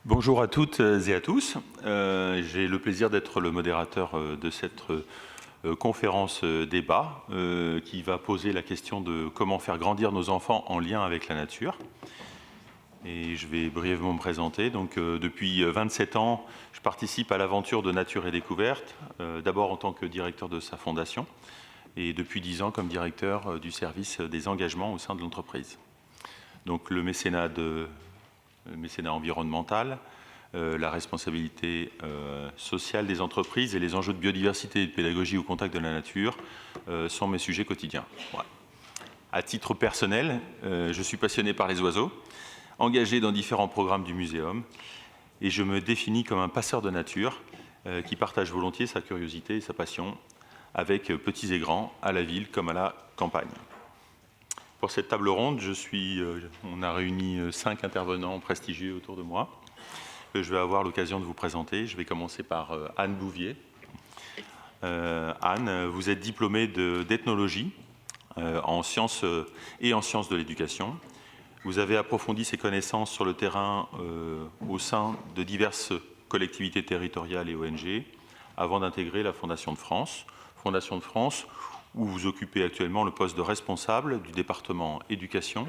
Bonjour à toutes et à tous. J'ai le plaisir d'être le modérateur de cette conférence débat qui va poser la question de comment faire grandir nos enfants en lien avec la nature. Et je vais brièvement me présenter. Donc, depuis 27 ans, je participe à l'aventure de Nature et Découverte, d'abord en tant que directeur de sa fondation et depuis 10 ans comme directeur du service des engagements au sein de l'entreprise. Donc le mécénat environnemental, la responsabilité sociale des entreprises et les enjeux de biodiversité et de pédagogie au contact de la nature sont mes sujets quotidiens. Voilà. À titre personnel, je suis passionné par les oiseaux, engagé dans différents programmes du muséum, et je me définis comme un passeur de nature qui partage volontiers sa curiosité et sa passion avec petits et grands, à la ville comme à la campagne. Pour cette table ronde, on a réuni 5 intervenants prestigieux autour de moi, que je vais avoir l'occasion de vous présenter. Je vais commencer par Anne Bouvier. Anne, vous êtes diplômée d'ethnologie en sciences et en sciences de l'éducation. Vous avez approfondi ses connaissances sur le terrain au sein de diverses collectivités territoriales et ONG avant d'intégrer la Fondation de France. Fondation de France, où vous occupez actuellement le poste de responsable du département éducation,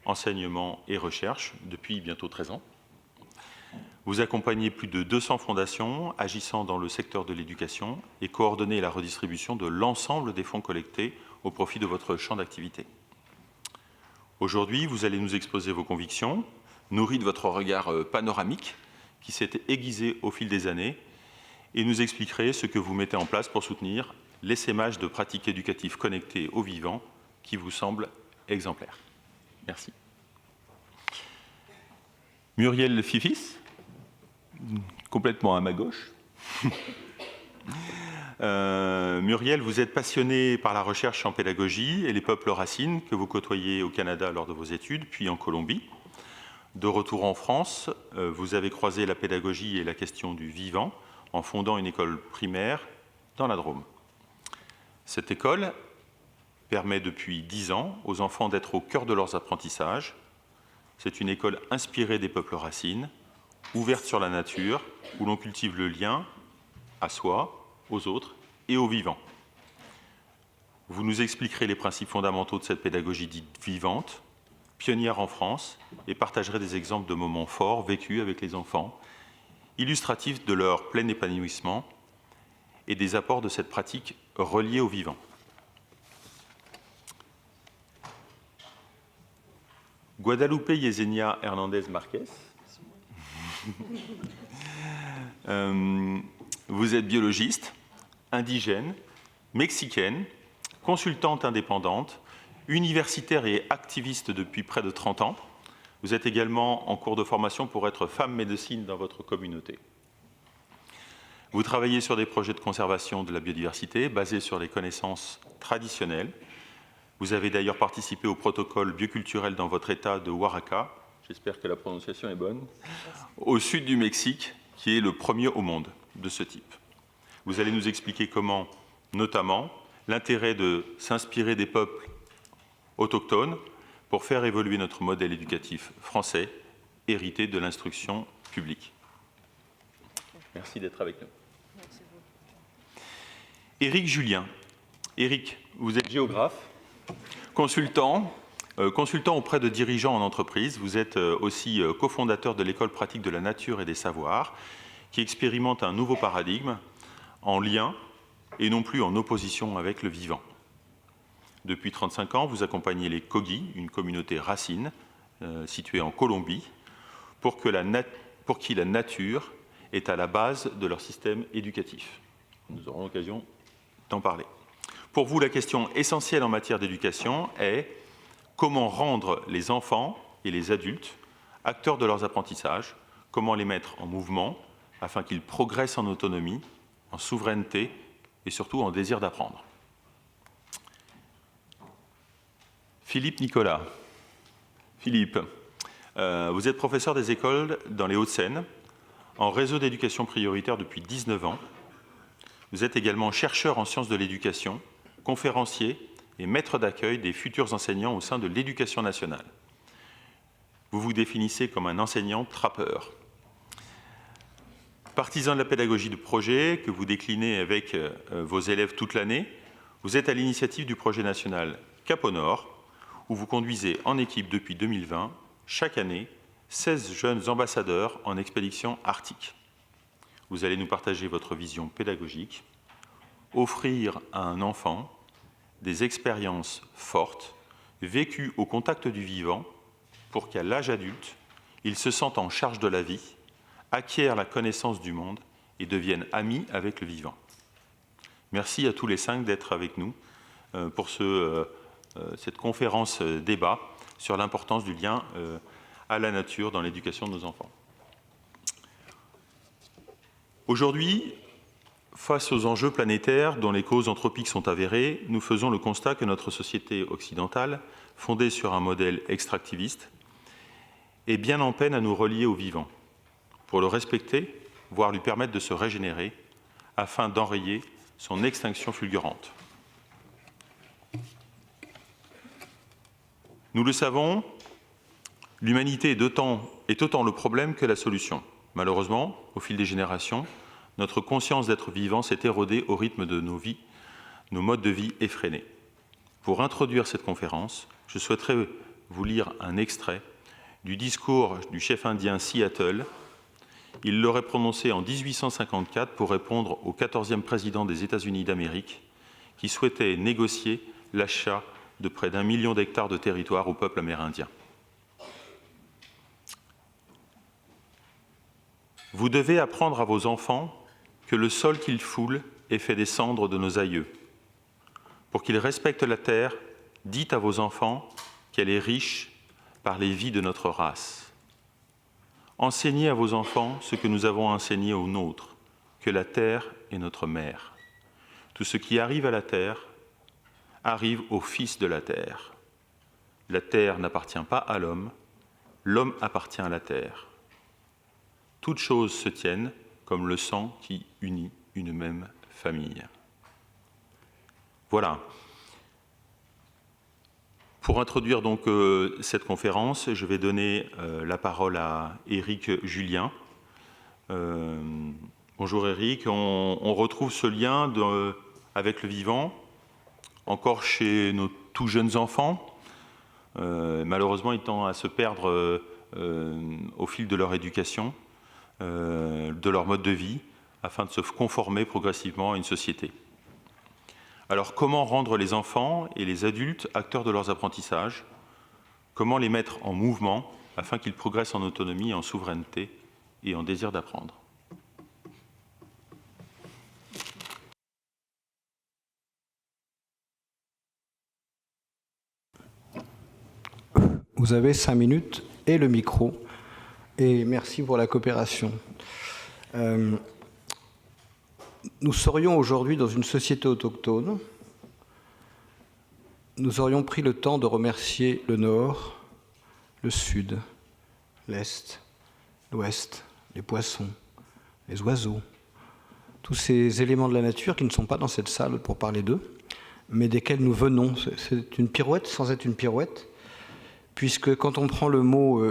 enseignement et recherche depuis bientôt 13 ans. Vous accompagnez plus de 200 fondations agissant dans le secteur de l'éducation et coordonnez la redistribution de l'ensemble des fonds collectés au profit de votre champ d'activité. Aujourd'hui, vous allez nous exposer vos convictions, nourries de votre regard panoramique qui s'est aiguisé au fil des années, et nous expliquerez ce que vous mettez en place pour soutenir l'essaimage de pratiques éducatives connectées au vivant qui vous semble exemplaire. Merci. Muriel Fifis, complètement à ma gauche. Muriel, vous êtes passionnée par la recherche en pédagogie et les peuples racines que vous côtoyez au Canada lors de vos études, puis en Colombie. De retour en France, vous avez croisé la pédagogie et la question du vivant en fondant une école primaire dans la Drôme. Cette école permet depuis 10 ans aux enfants d'être au cœur de leurs apprentissages. C'est une école inspirée des peuples racines, ouverte sur la nature, où l'on cultive le lien à soi, aux autres et au vivant. Vous nous expliquerez les principes fondamentaux de cette pédagogie dite vivante, pionnière en France, et partagerez des exemples de moments forts vécus avec les enfants, illustratifs de leur plein épanouissement et des apports de cette pratique reliée au vivant. Guadalupe Yesenia Hernandez Marquez. Vous êtes biologiste, indigène, mexicaine, consultante indépendante, universitaire et activiste depuis près de 30 ans. Vous êtes également en cours de formation pour être femme médecine dans votre communauté. Vous travaillez sur des projets de conservation de la biodiversité basés sur les connaissances traditionnelles. Vous avez d'ailleurs participé au protocole bioculturel dans votre état de Oaxaca, j'espère que la prononciation est bonne, au sud du Mexique, qui est le premier au monde de ce type. Vous allez nous expliquer comment, notamment, l'intérêt de s'inspirer des peuples autochtones pour faire évoluer notre modèle éducatif français, hérité de l'instruction publique. Merci d'être avec nous. Merci beaucoup. Éric Julien. Éric, vous êtes géographe, consultant auprès de dirigeants en entreprise. Vous êtes aussi cofondateur de l'école pratique de la nature et des savoirs, qui expérimente un nouveau paradigme en lien et non plus en opposition avec le vivant. Depuis 35 ans, vous accompagnez les Kogi, une communauté racine située en Colombie, pour qui la nature est à la base de leur système éducatif. Nous aurons l'occasion d'en parler. Pour vous, la question essentielle en matière d'éducation est comment rendre les enfants et les adultes acteurs de leurs apprentissages, comment les mettre en mouvement afin qu'ils progressent en autonomie, en souveraineté et surtout en désir d'apprendre. Philippe Nicolas. Philippe, vous êtes professeur des écoles dans les Hauts-de-Seine, en réseau d'éducation prioritaire depuis 19 ans. Vous êtes également chercheur en sciences de l'éducation, conférencier et maître d'accueil des futurs enseignants au sein de l'éducation nationale. Vous vous définissez comme un enseignant trappeur. Partisan de la pédagogie de projet que vous déclinez avec vos élèves toute l'année, vous êtes à l'initiative du projet national Cap au Nord, où vous conduisez en équipe depuis 2020, chaque année, 16 jeunes ambassadeurs en expédition arctique. Vous allez nous partager votre vision pédagogique, offrir à un enfant des expériences fortes, vécues au contact du vivant, pour qu'à l'âge adulte, il se sente en charge de la vie, acquiert la connaissance du monde et devienne ami avec le vivant. Merci à tous les 5 d'être avec nous pour cette conférence débat sur l'importance du lien à la nature dans l'éducation de nos enfants. Aujourd'hui, face aux enjeux planétaires dont les causes anthropiques sont avérées, nous faisons le constat que notre société occidentale, fondée sur un modèle extractiviste, est bien en peine à nous relier au vivant, pour le respecter, voire lui permettre de se régénérer, afin d'enrayer son extinction fulgurante. Nous le savons, l'humanité est autant le problème que la solution. Malheureusement, au fil des générations, notre conscience d'être vivant s'est érodée au rythme de nos vies, nos modes de vie effrénés. Pour introduire cette conférence, je souhaiterais vous lire un extrait du discours du chef indien Seattle. Il l'aurait prononcé en 1854 pour répondre au 14e président des États-Unis d'Amérique qui souhaitait négocier l'achat de près d'1 million d'hectares de territoire au peuple amérindien. Vous devez apprendre à vos enfants que le sol qu'ils foulent est fait des cendres de nos aïeux. Pour qu'ils respectent la terre, dites à vos enfants qu'elle est riche par les vies de notre race. Enseignez à vos enfants ce que nous avons enseigné aux nôtres, que la terre est notre mère. Tout ce qui arrive à la terre arrive aux fils de la terre. La terre n'appartient pas à l'homme, l'homme appartient à la terre. Toutes choses se tiennent comme le sang qui unit une même famille. Voilà. Pour introduire donc cette conférence, je vais donner la parole à Éric Julien. Bonjour Éric, on retrouve ce lien avec le vivant, encore chez nos tout jeunes enfants. Malheureusement, ils tendent à se perdre au fil de leur éducation, de leur mode de vie, afin de se conformer progressivement à une société. Alors, comment rendre les enfants et les adultes acteurs de leurs apprentissages? Comment les mettre en mouvement afin qu'ils progressent en autonomie, en souveraineté et en désir d'apprendre? Vous avez 5 minutes et le micro. Et merci pour la coopération. Nous serions aujourd'hui dans une société autochtone. Nous aurions pris le temps de remercier le Nord, le Sud, l'Est, l'Ouest, les poissons, les oiseaux, tous ces éléments de la nature qui ne sont pas dans cette salle pour parler d'eux, mais desquels nous venons. C'est une pirouette sans être une pirouette, puisque quand on prend le mot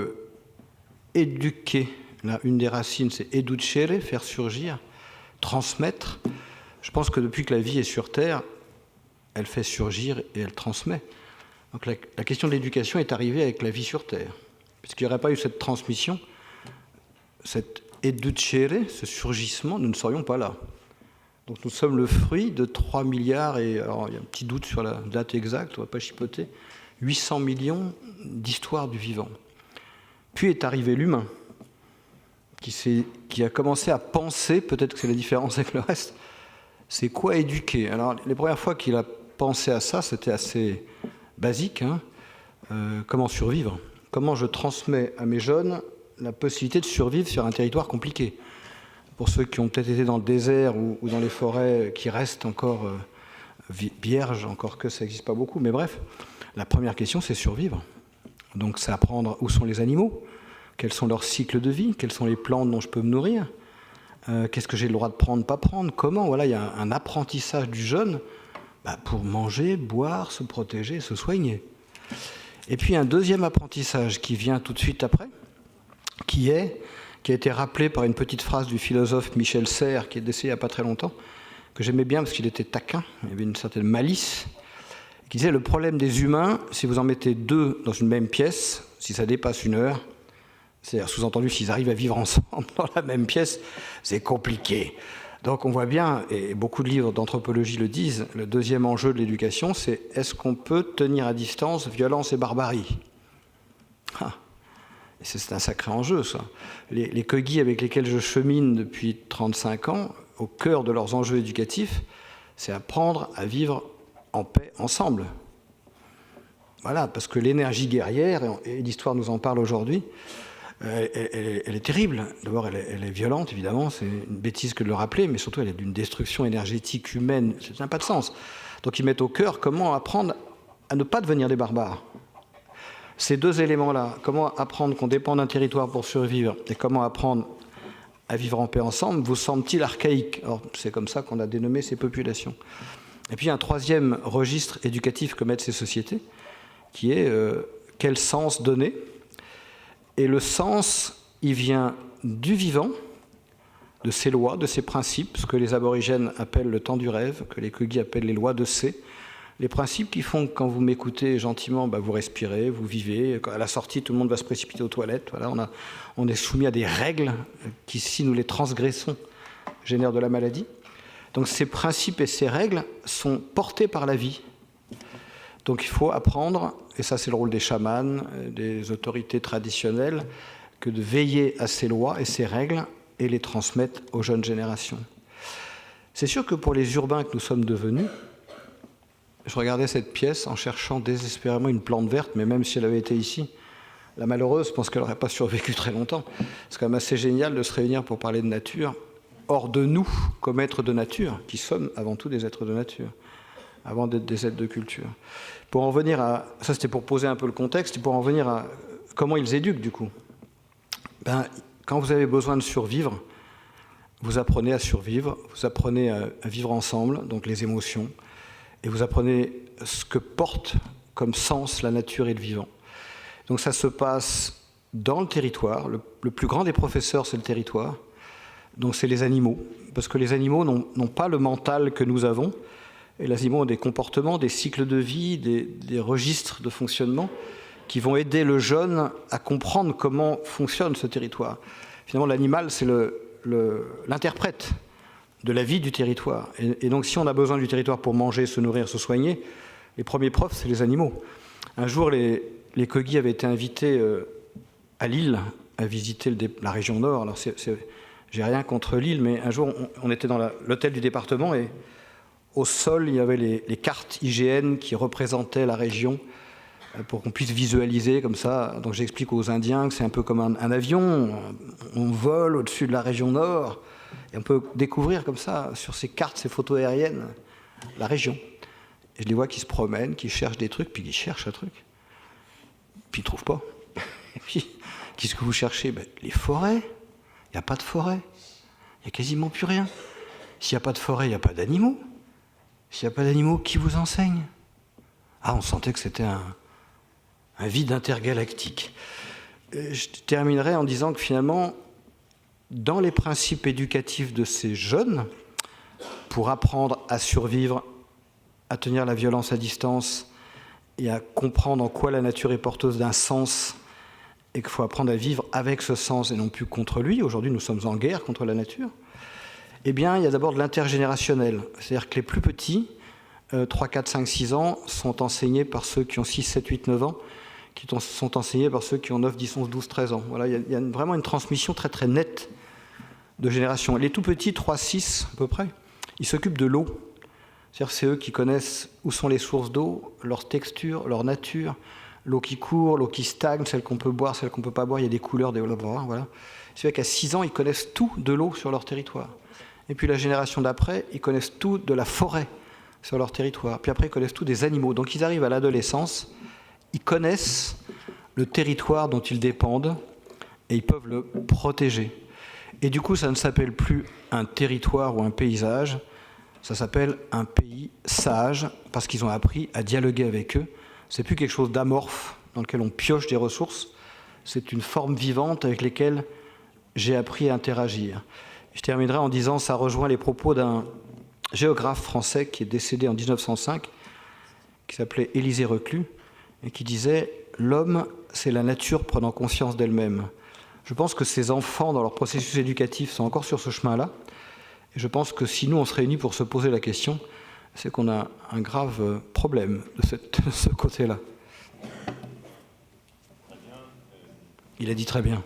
éduquer, là, une des racines, c'est educere, faire surgir, transmettre. Je pense que depuis que la vie est sur Terre, elle fait surgir et elle transmet. Donc la question de l'éducation est arrivée avec la vie sur Terre. Puisqu'il n'y aurait pas eu cette transmission, cette educere, ce surgissement, nous ne serions pas là. Donc nous sommes le fruit de 3 milliards, et alors il y a un petit doute sur la date exacte, on ne va pas chipoter, 800 millions d'histoires du vivant. Puis est arrivé l'humain, qui a commencé à penser, peut-être que c'est la différence avec le reste, c'est quoi éduquer? Alors, les premières fois qu'il a pensé à ça, c'était assez basique. Comment survivre? Comment je transmets à mes jeunes la possibilité de survivre sur un territoire compliqué? Pour ceux qui ont peut-être été dans le désert ou dans les forêts qui restent encore vierges, encore que ça n'existe pas beaucoup, mais bref, la première question, c'est survivre. Donc, c'est apprendre où sont les animaux, quels sont leurs cycles de vie, quelles sont les plantes dont je peux me nourrir, qu'est-ce que j'ai le droit de prendre, pas prendre, comment. Voilà, il y a un apprentissage du jeune pour manger, boire, se protéger, se soigner. Et puis un deuxième apprentissage qui vient tout de suite après, qui est qui a été rappelé par une petite phrase du philosophe Michel Serres, qui est décédé il n'y a pas très longtemps, que j'aimais bien parce qu'il était taquin, il y avait une certaine malice, qui disait: le problème des humains, si vous en mettez 2 dans une même pièce, si ça dépasse 1 heure, c'est-à-dire sous-entendu s'ils arrivent à vivre ensemble dans la même pièce, c'est compliqué. Donc on voit bien, et beaucoup de livres d'anthropologie le disent, le deuxième enjeu de l'éducation, c'est est-ce qu'on peut tenir à distance violence et barbarie? C'est un sacré enjeu, ça. Les Kogi avec lesquels je chemine depuis 35 ans, au cœur de leurs enjeux éducatifs, c'est apprendre à vivre en paix ensemble. Voilà, parce que l'énergie guerrière, et l'histoire nous en parle aujourd'hui, elle est terrible. D'abord, elle est violente, évidemment, c'est une bêtise que de le rappeler, mais surtout, elle est d'une destruction énergétique humaine, ça n'a pas de sens. Donc, ils mettent au cœur comment apprendre à ne pas devenir des barbares. Ces 2 éléments-là, comment apprendre qu'on dépend d'un territoire pour survivre et comment apprendre à vivre en paix ensemble, vous semble-t-il archaïque? Alors, c'est comme ça qu'on a dénommé ces populations. Et puis, un 3e registre éducatif que mettent ces sociétés, qui est quel sens donner. Et le sens, il vient du vivant, de ses lois, de ses principes, ce que les aborigènes appellent le temps du rêve, que les Kogi appellent les lois de C. Les principes qui font que quand vous m'écoutez gentiment, vous respirez, vous vivez. À la sortie, tout le monde va se précipiter aux toilettes. Voilà, on est soumis à des règles qui, si nous les transgressons, génèrent de la maladie. Donc ces principes et ces règles sont portés par la vie. Donc il faut apprendre, et ça c'est le rôle des chamans, des autorités traditionnelles, que de veiller à ces lois et ces règles et les transmettre aux jeunes générations. C'est sûr que pour les urbains que nous sommes devenus, je regardais cette pièce en cherchant désespérément une plante verte, mais même si elle avait été ici, la malheureuse, je pense qu'elle n'aurait pas survécu très longtemps. C'est quand même assez génial de se réunir pour parler de nature, hors de nous, comme êtres de nature, qui sommes avant tout des êtres de nature, avant d'être des êtres de culture. Pour en venir à... Ça, c'était pour poser un peu le contexte, et pour en venir à comment ils éduquent, du coup. Quand vous avez besoin de survivre, vous apprenez à survivre, vous apprenez à vivre ensemble, donc les émotions, et vous apprenez ce que porte comme sens la nature et le vivant. Donc ça se passe dans le territoire. Le plus grand des professeurs, c'est le territoire. Donc c'est les animaux, parce que les animaux n'ont pas le mental que nous avons. Et les animaux ont des comportements, des cycles de vie, des registres de fonctionnement qui vont aider le jeune à comprendre comment fonctionne ce territoire. Finalement, l'animal, c'est l'interprète de la vie du territoire. Et donc, si on a besoin du territoire pour manger, se nourrir, se soigner, les premiers profs, c'est les animaux. Un jour, les Kogi avaient été invités à Lille à visiter la région nord. Alors, j'ai rien contre Lille, mais un jour, on était dans l'hôtel du département et au sol, il y avait les cartes IGN qui représentaient la région pour qu'on puisse visualiser comme ça. Donc j'explique aux Indiens que c'est un peu comme un avion. On vole au-dessus de la région nord et on peut découvrir comme ça, sur ces cartes, ces photos aériennes, la région. Et je les vois qui se promènent, qui cherchent des trucs, puis qui cherchent un truc. Puis ils ne trouvent pas. Et puis, qu'est-ce que vous cherchez? Les forêts. Il n'y a pas de forêt. Il n'y a quasiment plus rien. S'il n'y a pas de forêt, il n'y a pas d'animaux. S'il n'y a pas d'animaux, qui vous enseigne? Ah, on sentait que c'était un vide intergalactique. Je terminerai en disant que finalement, dans les principes éducatifs de ces jeunes, pour apprendre à survivre, à tenir la violence à distance et à comprendre en quoi la nature est porteuse d'un sens et qu'il faut apprendre à vivre avec ce sens et non plus contre lui. Aujourd'hui, nous sommes en guerre contre la nature. Eh bien, il y a d'abord de l'intergénérationnel. C'est-à-dire que les plus petits, 3, 4, 5, 6 ans, sont enseignés par ceux qui ont 6, 7, 8, 9 ans, qui sont enseignés par ceux qui ont 9, 10, 11, 12, 13 ans. Voilà, il y a vraiment une transmission très, très nette de génération. Les tout petits, 3, 6 à peu près, ils s'occupent de l'eau. C'est-à-dire c'est eux qui connaissent où sont les sources d'eau, leur texture, leur nature, l'eau qui court, l'eau qui stagne, celle qu'on peut boire, celle qu'on ne peut pas boire, il y a des couleurs, des voilà. C'est vrai qu'à 6 ans, ils connaissent tout de l'eau sur leur territoire. Et puis la génération d'après, ils connaissent tout de la forêt sur leur territoire. Puis après, ils connaissent tout des animaux. Donc ils arrivent à l'adolescence, ils connaissent le territoire dont ils dépendent et ils peuvent le protéger. Et du coup, ça ne s'appelle plus un territoire ou un paysage, ça s'appelle un pays sage, parce qu'ils ont appris à dialoguer avec eux. C'est plus quelque chose d'amorphe dans lequel on pioche des ressources, c'est une forme vivante avec laquelle j'ai appris à interagir. Je terminerai en disant, ça rejoint les propos d'un géographe français qui est décédé en 1905, qui s'appelait Élisée Reclus, et qui disait « L'homme, c'est la nature prenant conscience d'elle-même ». Je pense que ces enfants, dans leur processus éducatif, sont encore sur ce chemin-là. Et je pense que si nous, on se réunit pour se poser la question, c'est qu'on a un grave problème de ce côté-là. Il a dit très bien.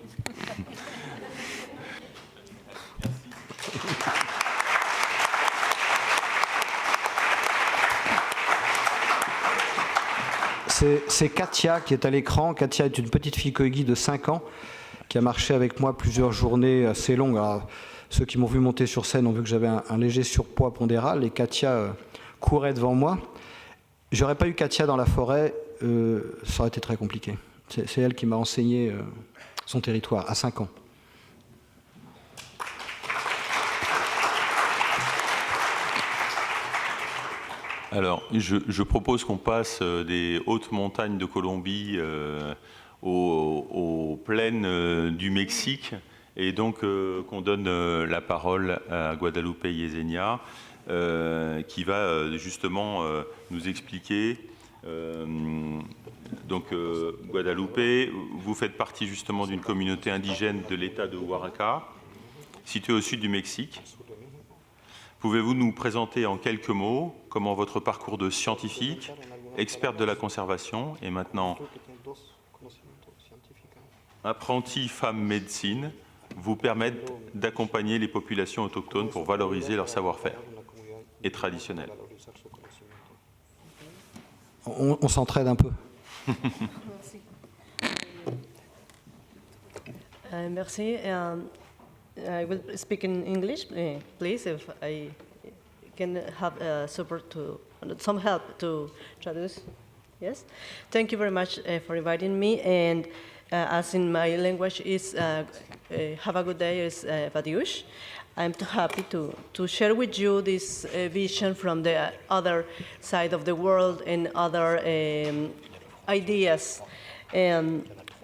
C'est Katia qui est à l'écran. Katia est une petite fille Koigi de 5 ans qui a marché avec moi plusieurs journées assez longues. Alors, ceux qui m'ont vu monter sur scène ont vu que j'avais un léger surpoids pondéral et Katia courait devant moi. J'aurais pas eu Katia dans la forêt, ça aurait été très compliqué. C'est elle qui m'a enseigné son territoire à 5 ans. Alors, je propose qu'on passe des hautes montagnes de Colombie aux plaines du Mexique et donc qu'on donne la parole à Guadalupe Yesenia qui va justement nous expliquer. Donc, Guadalupe, vous faites partie justement d'une communauté indigène de l'État de Oaxaca, située au sud du Mexique. Pouvez-vous nous présenter en quelques mots comment votre parcours de scientifique, experte de la conservation et maintenant apprentie femme médecine vous permettent d'accompagner les populations autochtones pour valoriser leur savoir-faire et traditionnel? On s'entraide un peu. Merci. I will speak in English, please, if I can have some help to traduce. Yes. Thank you very much for inviting me. And as in my language is have a good day is Vadiush. I'm too happy to share with you this vision from the other side of the world and other ideas.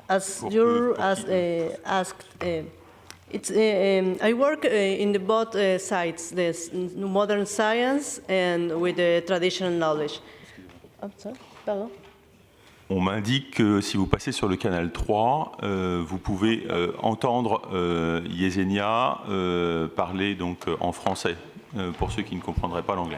As you asked. I work in the both sides, this modern science and with the traditional knowledge. Sorry, pardon. On m'indique que si vous passez sur le canal 3, vous pouvez entendre Yesenia parler donc, en français, pour ceux qui ne comprendraient pas l'anglais.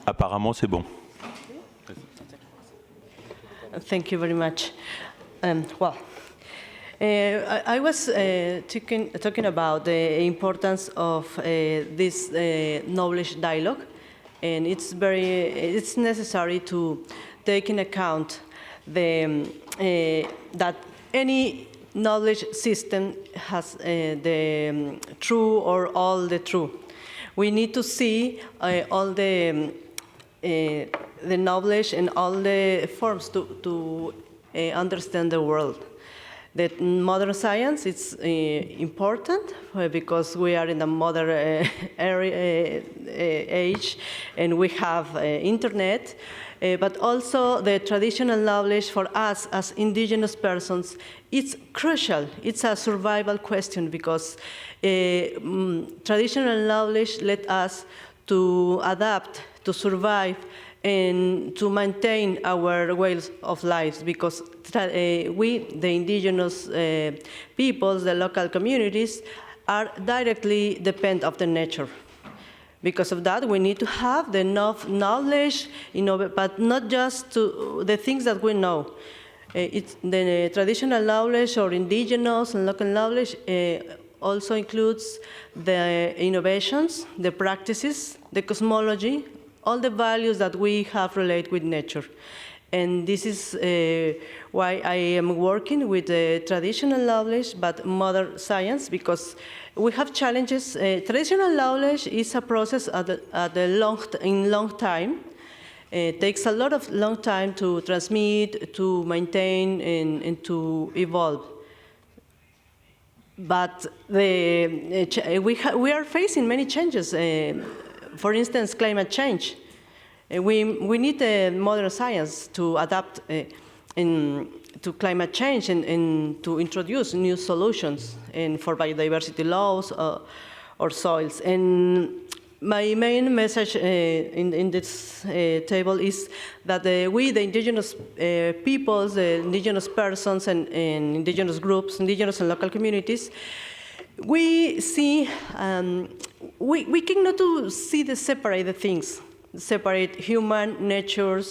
Apparemment, c'est bon. Thank you very much. I was talking about the importance of this knowledge dialogue, and it's necessary to take in account that any knowledge system has the true or all the true. We need to see all the knowledge and all the forms to understand the world. That modern science is important because we are in the modern age and we have internet, but also the traditional knowledge for us as indigenous persons, it's crucial. It's a survival question because traditional knowledge let us to adapt, to survive, and to maintain our ways of life, because we, the indigenous peoples, the local communities, are directly dependent of the nature. Because of that, we need to have enough knowledge, but not just to the things that we know. It's the traditional knowledge or indigenous and local knowledge also includes the innovations, the practices, the cosmology, all the values that we have related with nature. And this is why I am working with the traditional knowledge, but modern science, because we have challenges. Traditional knowledge is a process in long time, It takes a lot of long time to transmit, to maintain, and to evolve. But we are facing many changes. For instance, climate change. We need modern science to adapt to climate change and to introduce new solutions for biodiversity laws or soils. And my main message in this table is that we, the indigenous peoples, the indigenous persons and indigenous groups, indigenous and local communities, we see, we cannot see separate the things, separate human nature,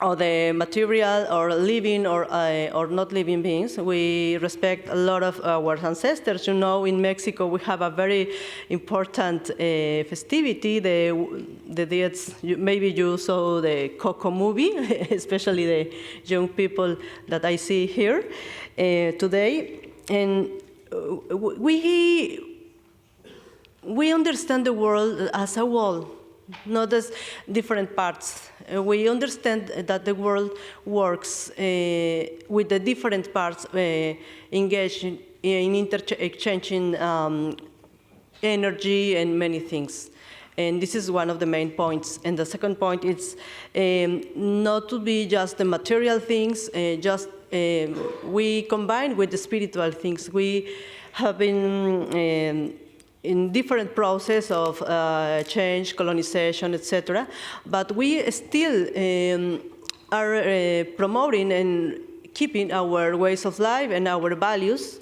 or the material or living or not living beings. We respect a lot of our ancestors. You know, in Mexico we have a very important festivity, the dates, maybe you saw the Coco movie, especially the young people that I see here today. And we understand the world as a whole, not as different parts. We understand that the world works with the different parts engaged in exchanging energy and many things. And this is one of the main points. And the second point is not to be just the material things, we combine with the spiritual things. We have been in different process of change, colonization, etc. But we still are promoting and keeping our ways of life and our values,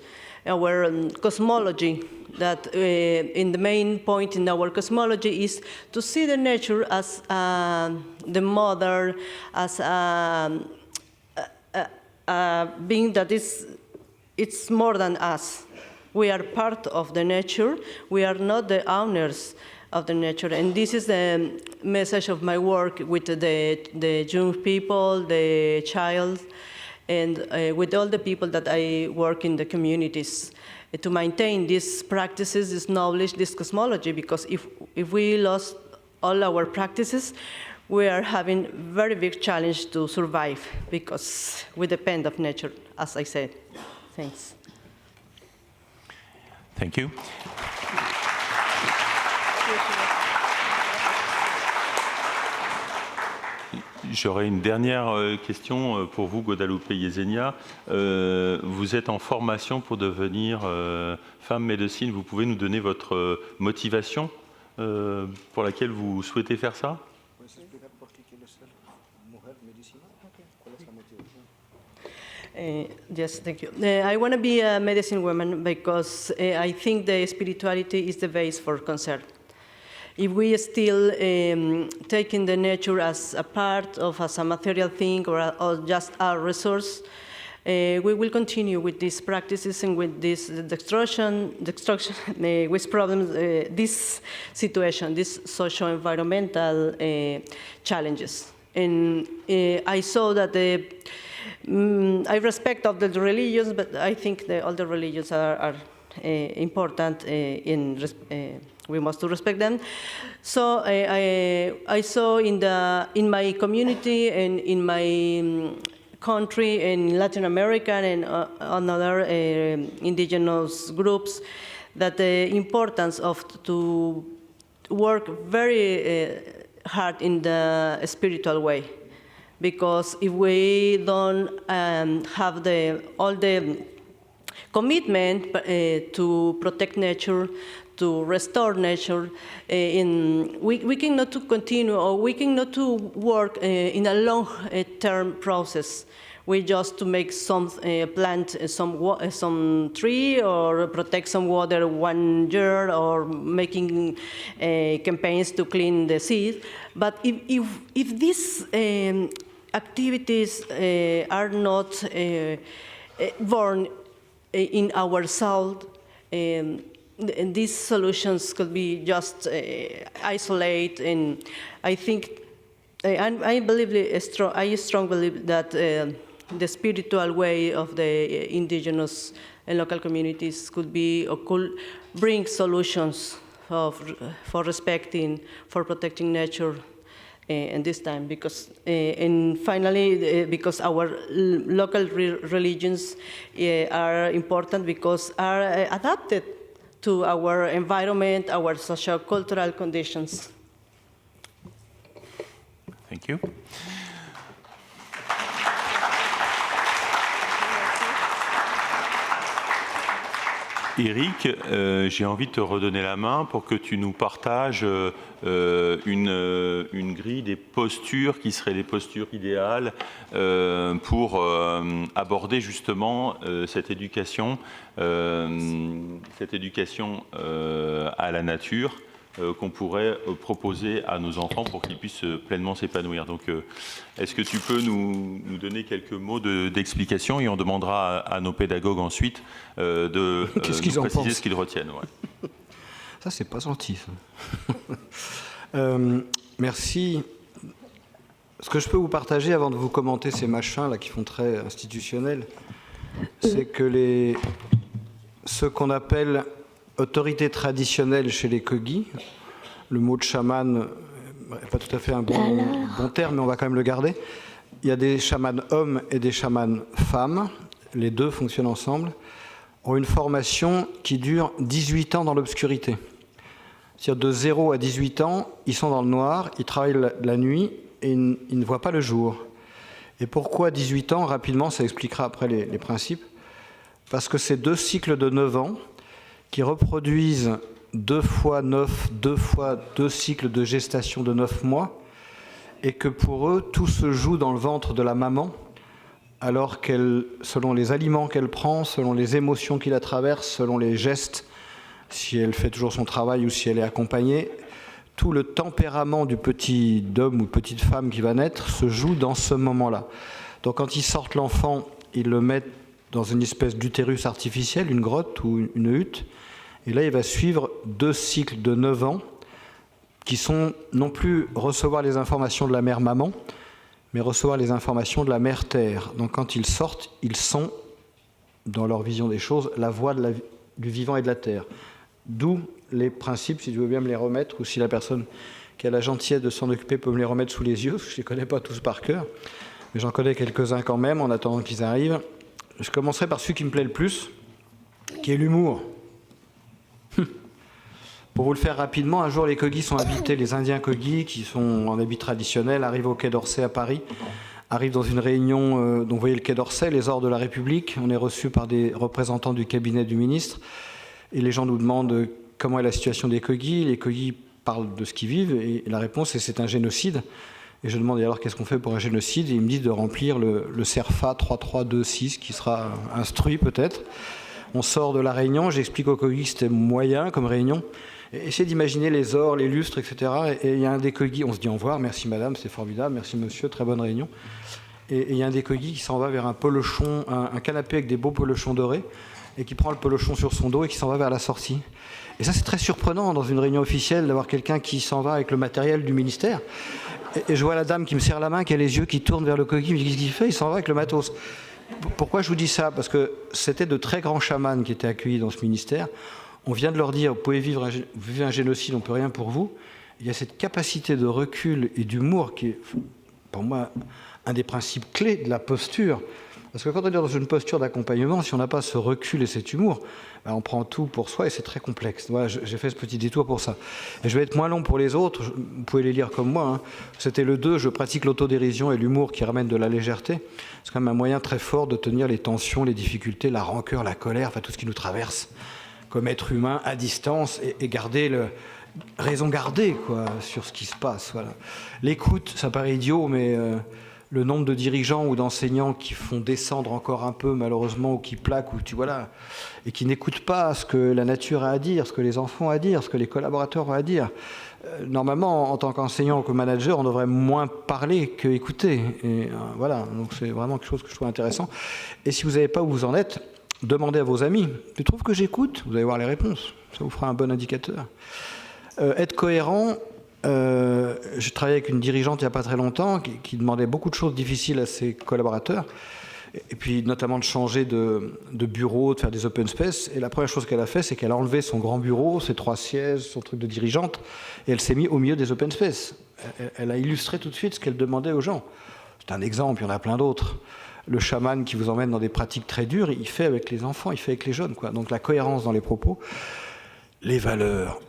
our cosmology, that in the main point in our cosmology is to see the nature as the mother, as a being that it's more than us. We are part of the nature. We are not the owners of the nature. And this is the message of my work with the young people, the child, and with all the people that I work in the communities to maintain these practices, this knowledge, this cosmology, because if we lost all our practices, we are having very big challenge to survive because we depend of nature, as I said. Thanks. Thank you. J'aurais une dernière question pour vous, Guadalupe Yesenia. Vous êtes en formation pour devenir femme médecine. Vous pouvez nous donner votre motivation pour laquelle vous souhaitez faire ça? Yes, thank you. I want to be a medicine woman because I think the spirituality is the base for concern. If we still taking the nature as a part of as a material thing or just a resource, we will continue with these practices and with this destruction with problems, this situation, these socio-environmental challenges. And I saw that I respect all the religions, but I think all the religions are important. We must respect them. So I saw in my community and in my country in Latin America and other indigenous groups that the importance of to work very hard in the spiritual way. Because if we don't have all the commitment to protect nature, to restore nature, we cannot to continue or we cannot to work in a long-term process. We just to make some plant some tree or protect some water 1 year or making campaigns to clean the seas. But if these activities are not born in our soul, these solutions could be just isolate. And I think, I strongly believe that the spiritual way of the indigenous and local communities could bring solutions for respecting, for protecting nature in this time, because and finally, because our local religions are important because are adapted to our environment, our socio-cultural conditions. Thank you. Eric, j'ai envie de te redonner la main pour que tu nous partages une grille des postures qui seraient les postures idéales pour aborder justement cette éducation à la nature qu'on pourrait proposer à nos enfants pour qu'ils puissent pleinement s'épanouir. Donc, est-ce que tu peux nous donner quelques mots d'explication et on demandera à nos pédagogues ensuite de nous préciser ce qu'ils retiennent. Ouais. Ça, c'est pas gentil. Merci. Ce que je peux vous partager avant de vous commenter ces machins là qui font très institutionnels, c'est que ce qu'on appelle autorité traditionnelle chez les Kogi, le mot de chaman n'est pas tout à fait un bon terme, mais on va quand même le garder. Il y a des chamans hommes et des chamans femmes, les deux fonctionnent ensemble, ont une formation qui dure 18 ans dans l'obscurité. C'est-à-dire de 0 à 18 ans, ils sont dans le noir, ils travaillent la nuit et ils ne voient pas le jour. Et pourquoi 18 ans? Rapidement, ça expliquera après les principes. Parce que c'est 2 cycles de 9 ans qui reproduisent 2 fois 9, 2 fois 2 cycles de gestation de 9 mois, et que pour eux, tout se joue dans le ventre de la maman, alors qu'elle, selon les aliments qu'elle prend, selon les émotions qui la traversent, selon les gestes, si elle fait toujours son travail ou si elle est accompagnée, tout le tempérament du petit homme ou petite femme qui va naître se joue dans ce moment-là. Donc quand ils sortent l'enfant, ils le mettent dans une espèce d'utérus artificiel, une grotte ou une hutte. Et là, il va suivre 2 cycles de 9 ans qui sont non plus recevoir les informations de la mère maman, mais recevoir les informations de la mère terre. Donc quand ils sortent, ils sont, dans leur vision des choses, la voix du vivant et de la terre. D'où les principes, si tu veux bien me les remettre, ou si la personne qui a la gentillesse de s'en occuper peut me les remettre sous les yeux, parce que je ne les connais pas tous par cœur, mais j'en connais quelques-uns quand même, en attendant qu'ils arrivent. Je commencerai par celui qui me plaît le plus, qui est l'humour. Pour vous le faire rapidement, un jour les Kogi sont invités, les Indiens Kogi, qui sont en habit traditionnel, arrivent au Quai d'Orsay à Paris, arrivent dans une réunion, dont vous voyez le Quai d'Orsay, les ors de la République. On est reçus par des représentants du cabinet du ministre, et les gens nous demandent comment est la situation des Kogi. Les Kogi parlent de ce qu'ils vivent, et la réponse est c'est un génocide. Et je demande alors qu'est-ce qu'on fait pour un génocide, et ils me disent de remplir le CERFA 3326 qui sera instruit peut-être. On sort de la réunion, j'explique aux Kogi que c'était moyen comme réunion. Et essayez d'imaginer les ors, les lustres, etc. Et il y a un des Kogi, on se dit au revoir, merci madame, c'est formidable, merci monsieur, très bonne réunion. Et il y a un des Kogi qui s'en va vers un pelochon, un canapé avec des beaux pelochons dorés, et qui prend le pelochon sur son dos et qui s'en va vers la sortie. Et ça c'est très surprenant dans une réunion officielle d'avoir quelqu'un qui s'en va avec le matériel du ministère. Et je vois la dame qui me serre la main, qui a les yeux qui tournent vers le Kogi, mais qu'est-ce qu'il fait? Il s'en va avec le matos. Pourquoi je vous dis ça? Parce que c'était de très grands chamans qui étaient accueillis dans ce ministère. On vient de leur dire, vous pouvez vivre un génocide, on ne peut rien pour vous. Il y a cette capacité de recul et d'humour qui est, pour moi, un des principes clés de la posture. Parce que quand on est dans une posture d'accompagnement, si on n'a pas ce recul et cet humour, ben on prend tout pour soi et c'est très complexe. Voilà, j'ai fait ce petit détour pour ça. Et je vais être moins long pour les autres, vous pouvez les lire comme moi. Hein. C'était le 2, je pratique l'autodérision et l'humour qui ramène de la légèreté. C'est quand même un moyen très fort de tenir les tensions, les difficultés, la rancœur, la colère, enfin tout ce qui nous traverse comme être humain à distance et garder raison garder quoi, sur ce qui se passe. Voilà. L'écoute, ça paraît idiot, mais le nombre de dirigeants ou d'enseignants qui font descendre encore un peu, malheureusement, ou qui plaquent, ou voilà, et qui n'écoutent pas ce que la nature a à dire, ce que les enfants ont à dire, ce que les collaborateurs ont à dire. Normalement, en tant qu'enseignant ou que manager, on devrait moins parler que écouter. Et voilà, donc c'est vraiment quelque chose que je trouve intéressant. Et si vous savez pas où vous en êtes, demandez à vos amis. Tu trouves que j'écoute? Vous allez voir les réponses. Ça vous fera un bon indicateur. Être cohérent. J'ai travaillé avec une dirigeante il n'y a pas très longtemps qui demandait beaucoup de choses difficiles à ses collaborateurs. et puis notamment de changer de bureau, de faire des open space. Et la première chose qu'elle a fait, c'est qu'elle a enlevé son grand bureau, ses 3 sièges, son truc de dirigeante, et elle s'est mise au milieu des open space. Elle a illustré tout de suite ce qu'elle demandait aux gens. C'est un exemple, il y en a plein d'autres. Le chaman qui vous emmène dans des pratiques très dures, il fait avec les enfants, il fait avec les jeunes, quoi. Donc la cohérence dans les propos, les valeurs.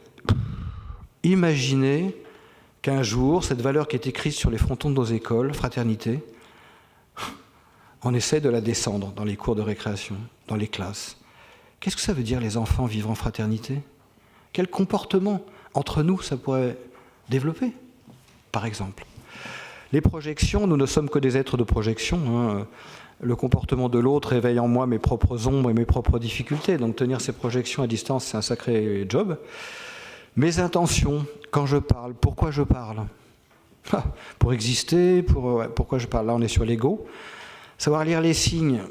Imaginez qu'un jour, cette valeur qui est écrite sur les frontons de nos écoles, fraternité, on essaie de la descendre dans les cours de récréation, dans les classes. Qu'est-ce que ça veut dire, les enfants vivre en fraternité? Quel comportement entre nous ça pourrait développer, par exemple? Les projections, nous ne sommes que des êtres de projection. Hein. Le comportement de l'autre réveille en moi mes propres ombres et mes propres difficultés. Donc tenir ces projections à distance, c'est un sacré job. Mes intentions, quand je parle, pourquoi je parle? Pour exister, pourquoi je parle? Là, on est sur l'ego. Savoir lire les signes,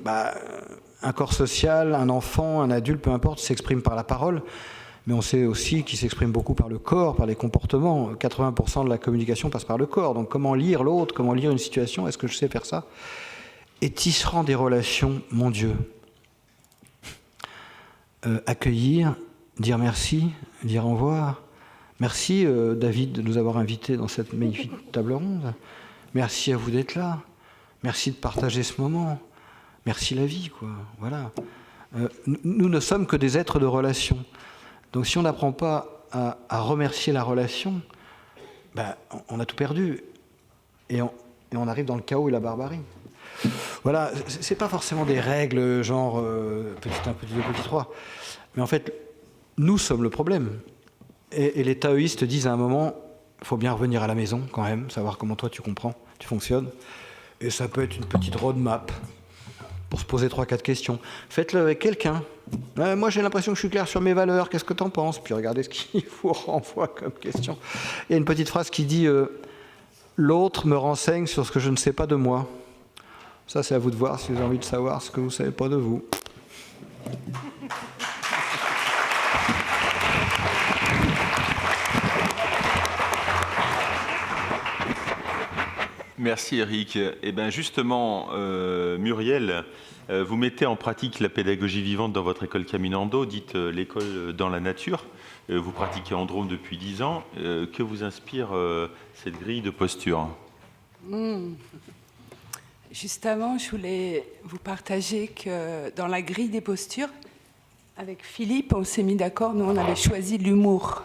un corps social, un enfant, un adulte, peu importe, s'exprime par la parole, mais on sait aussi qu'il s'exprime beaucoup par le corps, par les comportements. 80% de la communication passe par le corps. Donc comment lire l'autre, comment lire une situation? Est-ce que je sais faire ça? Et tisserant des relations, mon Dieu. Accueillir, dire merci, dire au revoir. Merci David de nous avoir invités dans cette magnifique table ronde. Merci à vous d'être là. Merci de partager ce moment. Merci la vie, quoi. Voilà. Nous ne sommes que des êtres de relation. Donc si on n'apprend pas à remercier la relation, on a tout perdu. Et on arrive dans le chaos et la barbarie. Voilà, c'est pas forcément des règles genre petit 1, petit 2, petit 3. Mais en fait, nous sommes le problème. Et les taoïstes disent à un moment, il faut bien revenir à la maison quand même, savoir comment toi tu comprends, tu fonctionnes. Et ça peut être une petite roadmap pour se poser 3-4 questions. Faites-le avec quelqu'un. Moi, j'ai l'impression que je suis clair sur mes valeurs. Qu'est-ce que tu en penses? Puis regardez ce qu'il vous renvoie comme question. Il y a une petite phrase qui dit l'autre me renseigne sur ce que je ne sais pas de moi. Ça, c'est à vous de voir si vous avez envie de savoir ce que vous ne savez pas de vous. Merci Eric. Eh bien justement, Muriel, vous mettez en pratique la pédagogie vivante dans votre école Caminando, dite l'école dans la nature. Vous pratiquez en drone depuis 10 ans. Que vous inspire cette grille de posture? Juste avant, je voulais vous partager que dans la grille des postures, avec Philippe, on s'est mis d'accord, nous on avait choisi l'humour.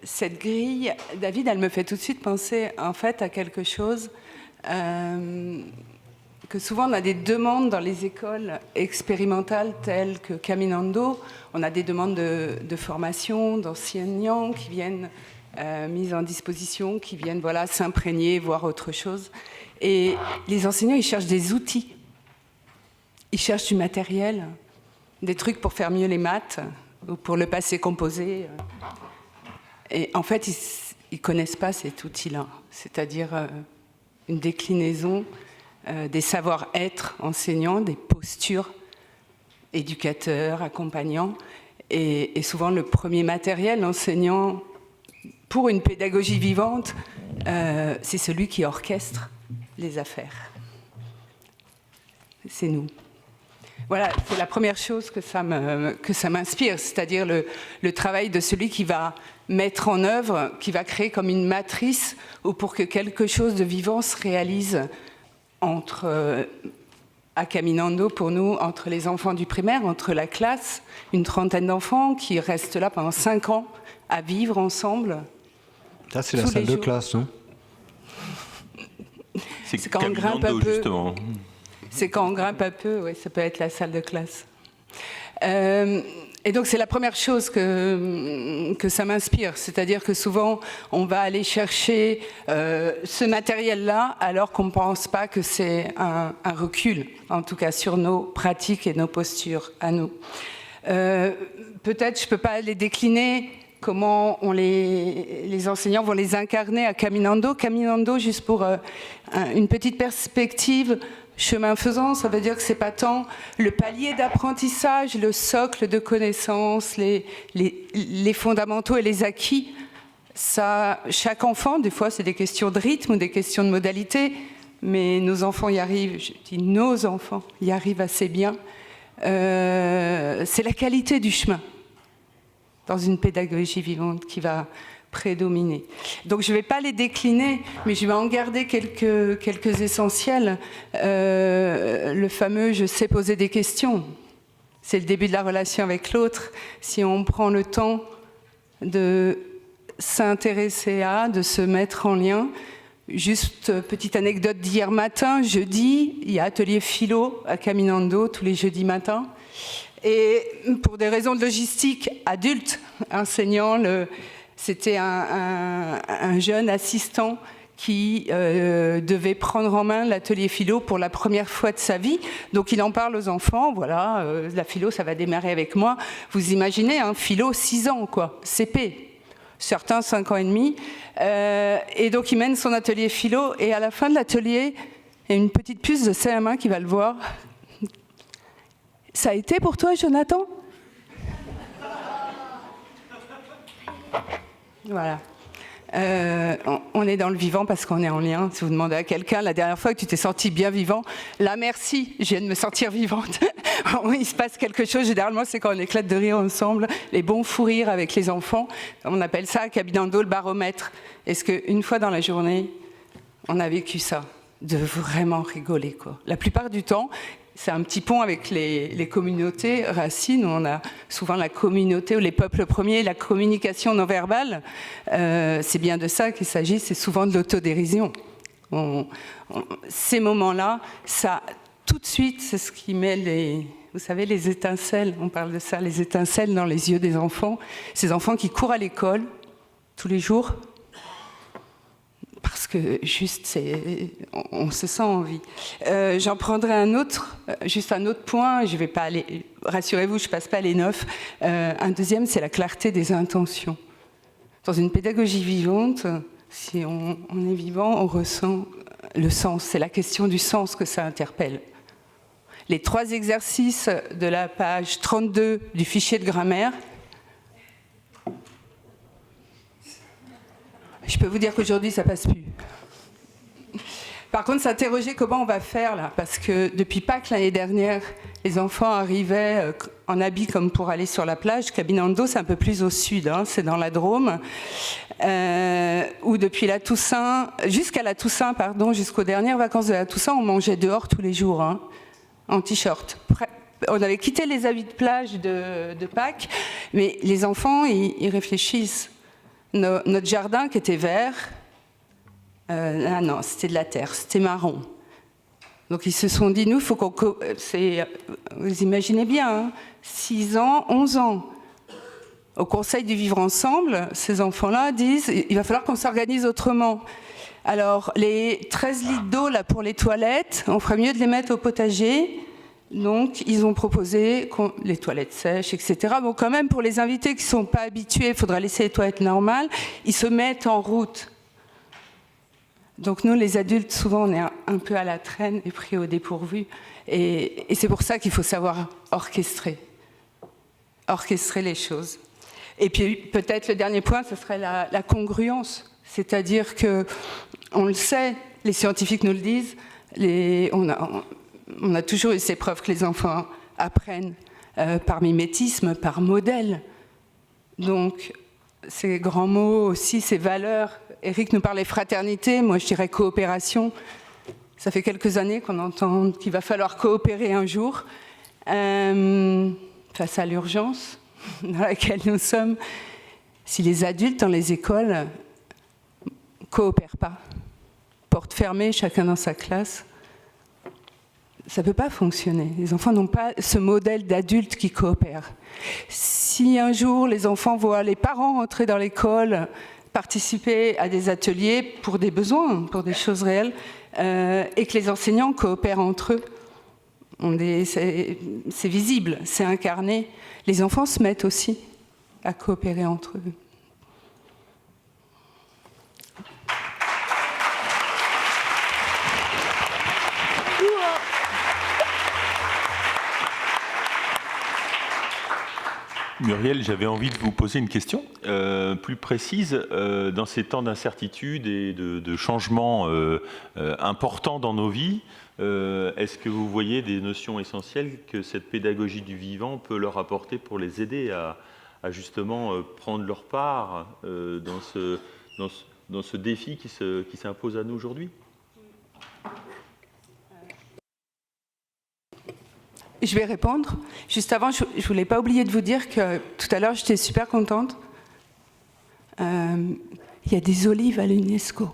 Cette grille, David, elle me fait tout de suite penser en fait à quelque chose que souvent on a des demandes dans les écoles expérimentales telles que Caminando. On a des demandes de formation, d'enseignants qui viennent mises en disposition, qui viennent s'imprégner, voir autre chose. Et les enseignants, ils cherchent des outils. Ils cherchent du matériel, des trucs pour faire mieux les maths, ou pour le passé composé. Et en fait, ils ne connaissent pas cet outil-là, c'est-à-dire une déclinaison des savoir-être enseignants, des postures éducateurs, accompagnants. Et souvent, le premier matériel enseignant pour une pédagogie vivante, c'est celui qui orchestre les affaires. C'est nous. Voilà, c'est la première chose que ça m'inspire, c'est-à-dire le travail de celui qui va mettre en œuvre, qui va créer comme une matrice ou pour que quelque chose de vivant se réalise à Caminando, pour nous, entre les enfants du primaire, entre la classe, une trentaine d'enfants qui restent là pendant 5 ans à vivre ensemble. Ça, c'est la salle de classe, non? C'est quand on grimpe un peu. Justement. C'est quand on grimpe un peu, oui, ça peut être la salle de classe. Et donc, c'est la première chose que ça m'inspire. C'est-à-dire que souvent, on va aller chercher ce matériel-là, alors qu'on ne pense pas que c'est un recul, en tout cas sur nos pratiques et nos postures à nous. Peut-être, je ne peux pas les décliner, comment les enseignants vont les incarner à Caminando. Caminando, juste pour une petite perspective, chemin faisant, ça veut dire que ce n'est pas tant le palier d'apprentissage, le socle de connaissances, les fondamentaux et les acquis. Ça, chaque enfant, des fois, c'est des questions de rythme ou des questions de modalité, mais nos enfants y arrivent, je dis nos enfants y arrivent assez bien. C'est la qualité du chemin dans une pédagogie vivante qui va prédominer. Donc je ne vais pas les décliner, mais je vais en garder quelques essentiels. Le fameux « je sais poser des questions », c'est le début de la relation avec l'autre. Si on prend le temps de s'intéresser de se mettre en lien. Juste petite anecdote d'hier matin, jeudi, il y a atelier philo à Caminando tous les jeudis matins. Et pour des raisons de logistique, adulte, enseignant, c'était un jeune assistant qui devait prendre en main l'atelier philo pour la première fois de sa vie. Donc il en parle aux enfants, voilà, la philo, ça va démarrer avec moi. Vous imaginez, philo, 6 ans, quoi, CP. Certains 5 ans et demi, et donc il mène son atelier philo, et à la fin de l'atelier, il y a une petite puce de CM1 qui va le voir. Ça a été pour toi, Jonathan? Voilà. On est dans le vivant parce qu'on est en lien. Si vous demandez à quelqu'un la dernière fois que tu t'es senti bien vivant, là merci, je viens de me sentir vivante. Il se passe quelque chose, généralement c'est quand on éclate de rire ensemble, les bons fous rires avec les enfants. On appelle ça à Caminando le baromètre. Est-ce qu'une fois dans la journée, on a vécu ça, de vraiment rigoler, quoi. La plupart du temps, c'est un petit pont avec les communautés racines, où on a souvent la communauté ou les peuples premiers, la communication non verbale. C'est bien de ça qu'il s'agit, c'est souvent de l'autodérision. Ces moments-là, ça, tout de suite, c'est ce qui met vous savez, les étincelles, on parle de ça, les étincelles dans les yeux des enfants. Ces enfants qui courent à l'école tous les jours, parce que juste, on se sent en vie. J'en prendrai un autre, juste un autre point, je ne vais pas aller, rassurez-vous, je ne passe pas les 9. Un deuxième, c'est la clarté des intentions. Dans une pédagogie vivante, si on est vivant, on ressent le sens, c'est la question du sens que ça interpelle. Les 3 exercices de la page 32 du fichier de grammaire, je peux vous dire qu'aujourd'hui, ça passe plus. Par contre, s'interroger comment on va faire là, parce que depuis Pâques l'année dernière, les enfants arrivaient en habit comme pour aller sur la plage. Caminando, c'est un peu plus au sud, c'est dans la Drôme. Où depuis la Toussaint, jusqu'à la Toussaint, jusqu'aux dernières vacances de la Toussaint, on mangeait dehors tous les jours, en t-shirt. On avait quitté les habits de plage de Pâques, mais les enfants, ils réfléchissent. Notre jardin qui était vert, non, c'était de la terre, c'était marron. Donc ils se sont dit, nous, il faut qu'on... Vous imaginez bien, 6 ans, 11 ans. Au Conseil du Vivre Ensemble, ces enfants-là disent, il va falloir qu'on s'organise autrement. Alors, les 13 litres d'eau là, pour les toilettes, on ferait mieux de les mettre au potager. Donc, ils ont proposé les toilettes sèches, etc. Bon, quand même, pour les invités qui ne sont pas habitués, il faudra laisser les toilettes normales. Ils se mettent en route. Donc, nous, les adultes, souvent, on est un peu à la traîne et pris au dépourvu. Et c'est pour ça qu'il faut savoir orchestrer les choses. Et puis, peut-être, le dernier point, ce serait la congruence. C'est-à-dire que, on le sait, les scientifiques nous le disent, on a toujours eu ces preuves que les enfants apprennent par mimétisme, par modèle. Donc, ces grands mots aussi, ces valeurs. Eric nous parlait fraternité, moi je dirais coopération. Ça fait quelques années qu'on entend qu'il va falloir coopérer un jour face à l'urgence dans laquelle nous sommes. Si les adultes dans les écoles ne coopèrent pas, porte fermée, chacun dans sa classe, ça ne peut pas fonctionner. Les enfants n'ont pas ce modèle d'adulte qui coopère. Si un jour les enfants voient les parents entrer dans l'école, participer à des ateliers pour des besoins, pour des choses réelles, et que les enseignants coopèrent entre eux, c'est visible, c'est incarné. Les enfants se mettent aussi à coopérer entre eux. Muriel, j'avais envie de vous poser une question plus précise. Dans ces temps d'incertitude et de changements importants dans nos vies, est-ce que vous voyez des notions essentielles que cette pédagogie du vivant peut leur apporter pour les aider à justement prendre leur part dans ce défi qui s'impose à nous aujourd'hui? Je vais répondre. Juste avant, je ne voulais pas oublier de vous dire que tout à l'heure, j'étais super contente. Il y a des olives à l'UNESCO.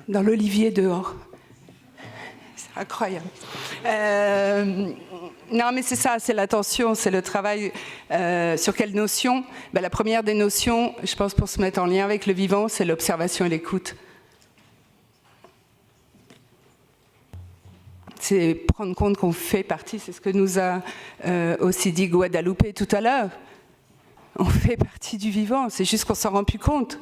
Dans l'olivier dehors. C'est incroyable. Non, mais c'est ça, c'est l'attention, c'est le travail. Sur quelle notion? La première des notions, je pense, pour se mettre en lien avec le vivant, c'est l'observation et l'écoute. C'est prendre compte qu'on fait partie, c'est ce que nous a aussi dit Guadalupe tout à l'heure. On fait partie du vivant, c'est juste qu'on ne s'en rend plus compte.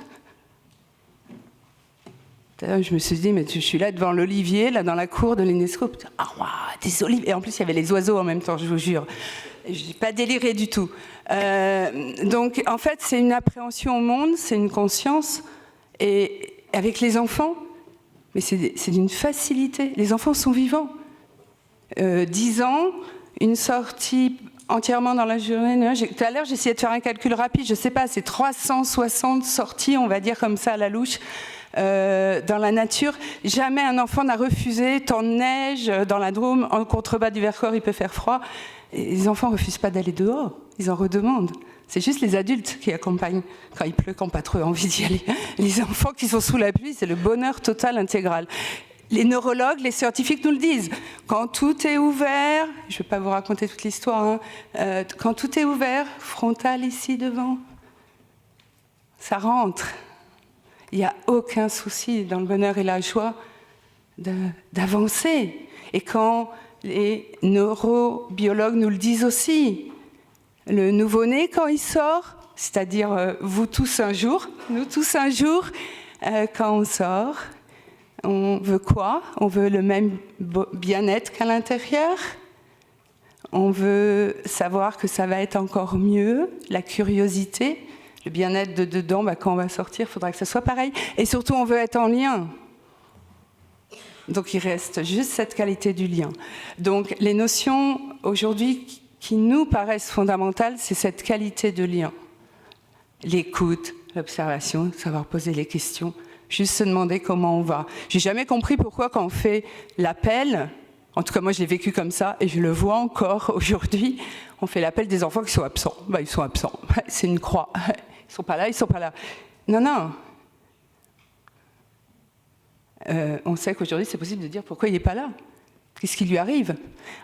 Je me suis dit, mais je suis là devant l'olivier, là dans la cour de l'UNESCO. Ah, wow, des olives. Et en plus, il y avait les oiseaux en même temps, je vous jure. Je n'ai pas déliré du tout. Donc, en fait, c'est une appréhension au monde, c'est une conscience. Et avec les enfants, mais c'est d'une facilité. Les enfants sont vivants. 10 ans, une sortie entièrement dans la journée. Tout à l'heure, j'essayais de faire un calcul rapide. Je ne sais pas, c'est 360 sorties, on va dire comme ça à la louche, dans la nature. Jamais un enfant n'a refusé, tant de neige, dans la Drôme, en contrebas du Vercors, il peut faire froid. Et les enfants ne refusent pas d'aller dehors, ils en redemandent. C'est juste les adultes qui accompagnent quand il pleut, qui n'ont pas trop envie d'y aller. Les enfants qui sont sous la pluie, c'est le bonheur total, intégral. Les neurologues, les scientifiques nous le disent. Quand tout est ouvert, je ne vais pas vous raconter toute l'histoire, hein, quand tout est ouvert, frontal ici devant, ça rentre. Il n'y a aucun souci dans le bonheur et la joie d'avancer. Et quand les neurobiologues nous le disent aussi, le nouveau-né, quand il sort, c'est-à-dire vous tous un jour, nous tous un jour, quand on sort, on veut quoi? On veut le même bien-être qu'à l'intérieur. On veut savoir que ça va être encore mieux, la curiosité. Le bien-être de dedans, quand on va sortir, il faudra que ça soit pareil. Et surtout, on veut être en lien. Donc, il reste juste cette qualité du lien. Donc, les notions, aujourd'hui, qui nous paraissent fondamentales, c'est cette qualité de lien. L'écoute, l'observation, savoir poser les questions, juste se demander comment on va. J'ai jamais compris pourquoi, quand on fait l'appel, en tout cas, moi, je l'ai vécu comme ça, et je le vois encore aujourd'hui, on fait l'appel des enfants qui sont absents. Ils sont absents. C'est une croix. Ils sont pas là, ils sont pas là. Non, non. On sait qu'aujourd'hui, c'est possible de dire pourquoi il n'est pas là. Qu'est-ce qui lui arrive?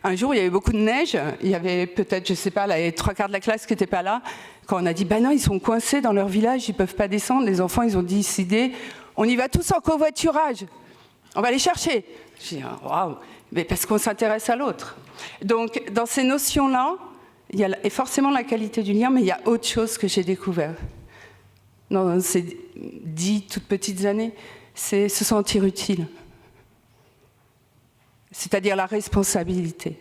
Un jour, il y avait beaucoup de neige. Il y avait peut-être, je ne sais pas, les 3/4 de la classe qui n'étaient pas là. Quand on a dit, non, ils sont coincés dans leur village, ils ne peuvent pas descendre. Les enfants, ils ont décidé, on y va tous en covoiturage. On va les chercher. J'ai dit, waouh, mais parce qu'on s'intéresse à l'autre. Donc, dans ces notions-là, il y a forcément la qualité du lien, mais il y a autre chose que j'ai découvert. Dans ces 10 toutes petites années, c'est se sentir utile. C'est-à-dire la responsabilité.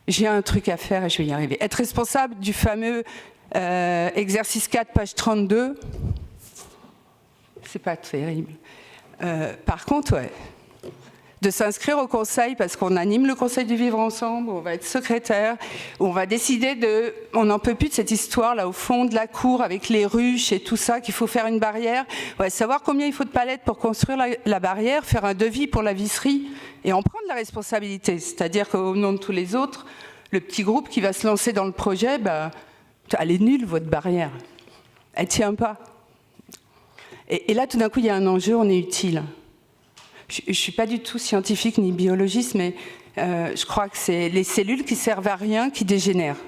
J'ai un truc à faire et je vais y arriver. Être responsable du fameux exercice 4, page 32, c'est pas terrible. Par contre, ouais, de s'inscrire au conseil, parce qu'on anime le conseil du vivre ensemble, on va être secrétaire, on va décider on n'en peut plus de cette histoire là au fond de la cour avec les ruches et tout ça, qu'il faut faire une barrière, ouais, savoir combien il faut de palettes pour construire la barrière, faire un devis pour la visserie et en prendre la responsabilité. C'est-à-dire qu'au nom de tous les autres, le petit groupe qui va se lancer dans le projet, elle est nulle votre barrière, elle tient pas. Et là tout d'un coup il y a un enjeu, on est utile. Je ne suis pas du tout scientifique ni biologiste, mais je crois que c'est les cellules qui servent à rien qui dégénèrent.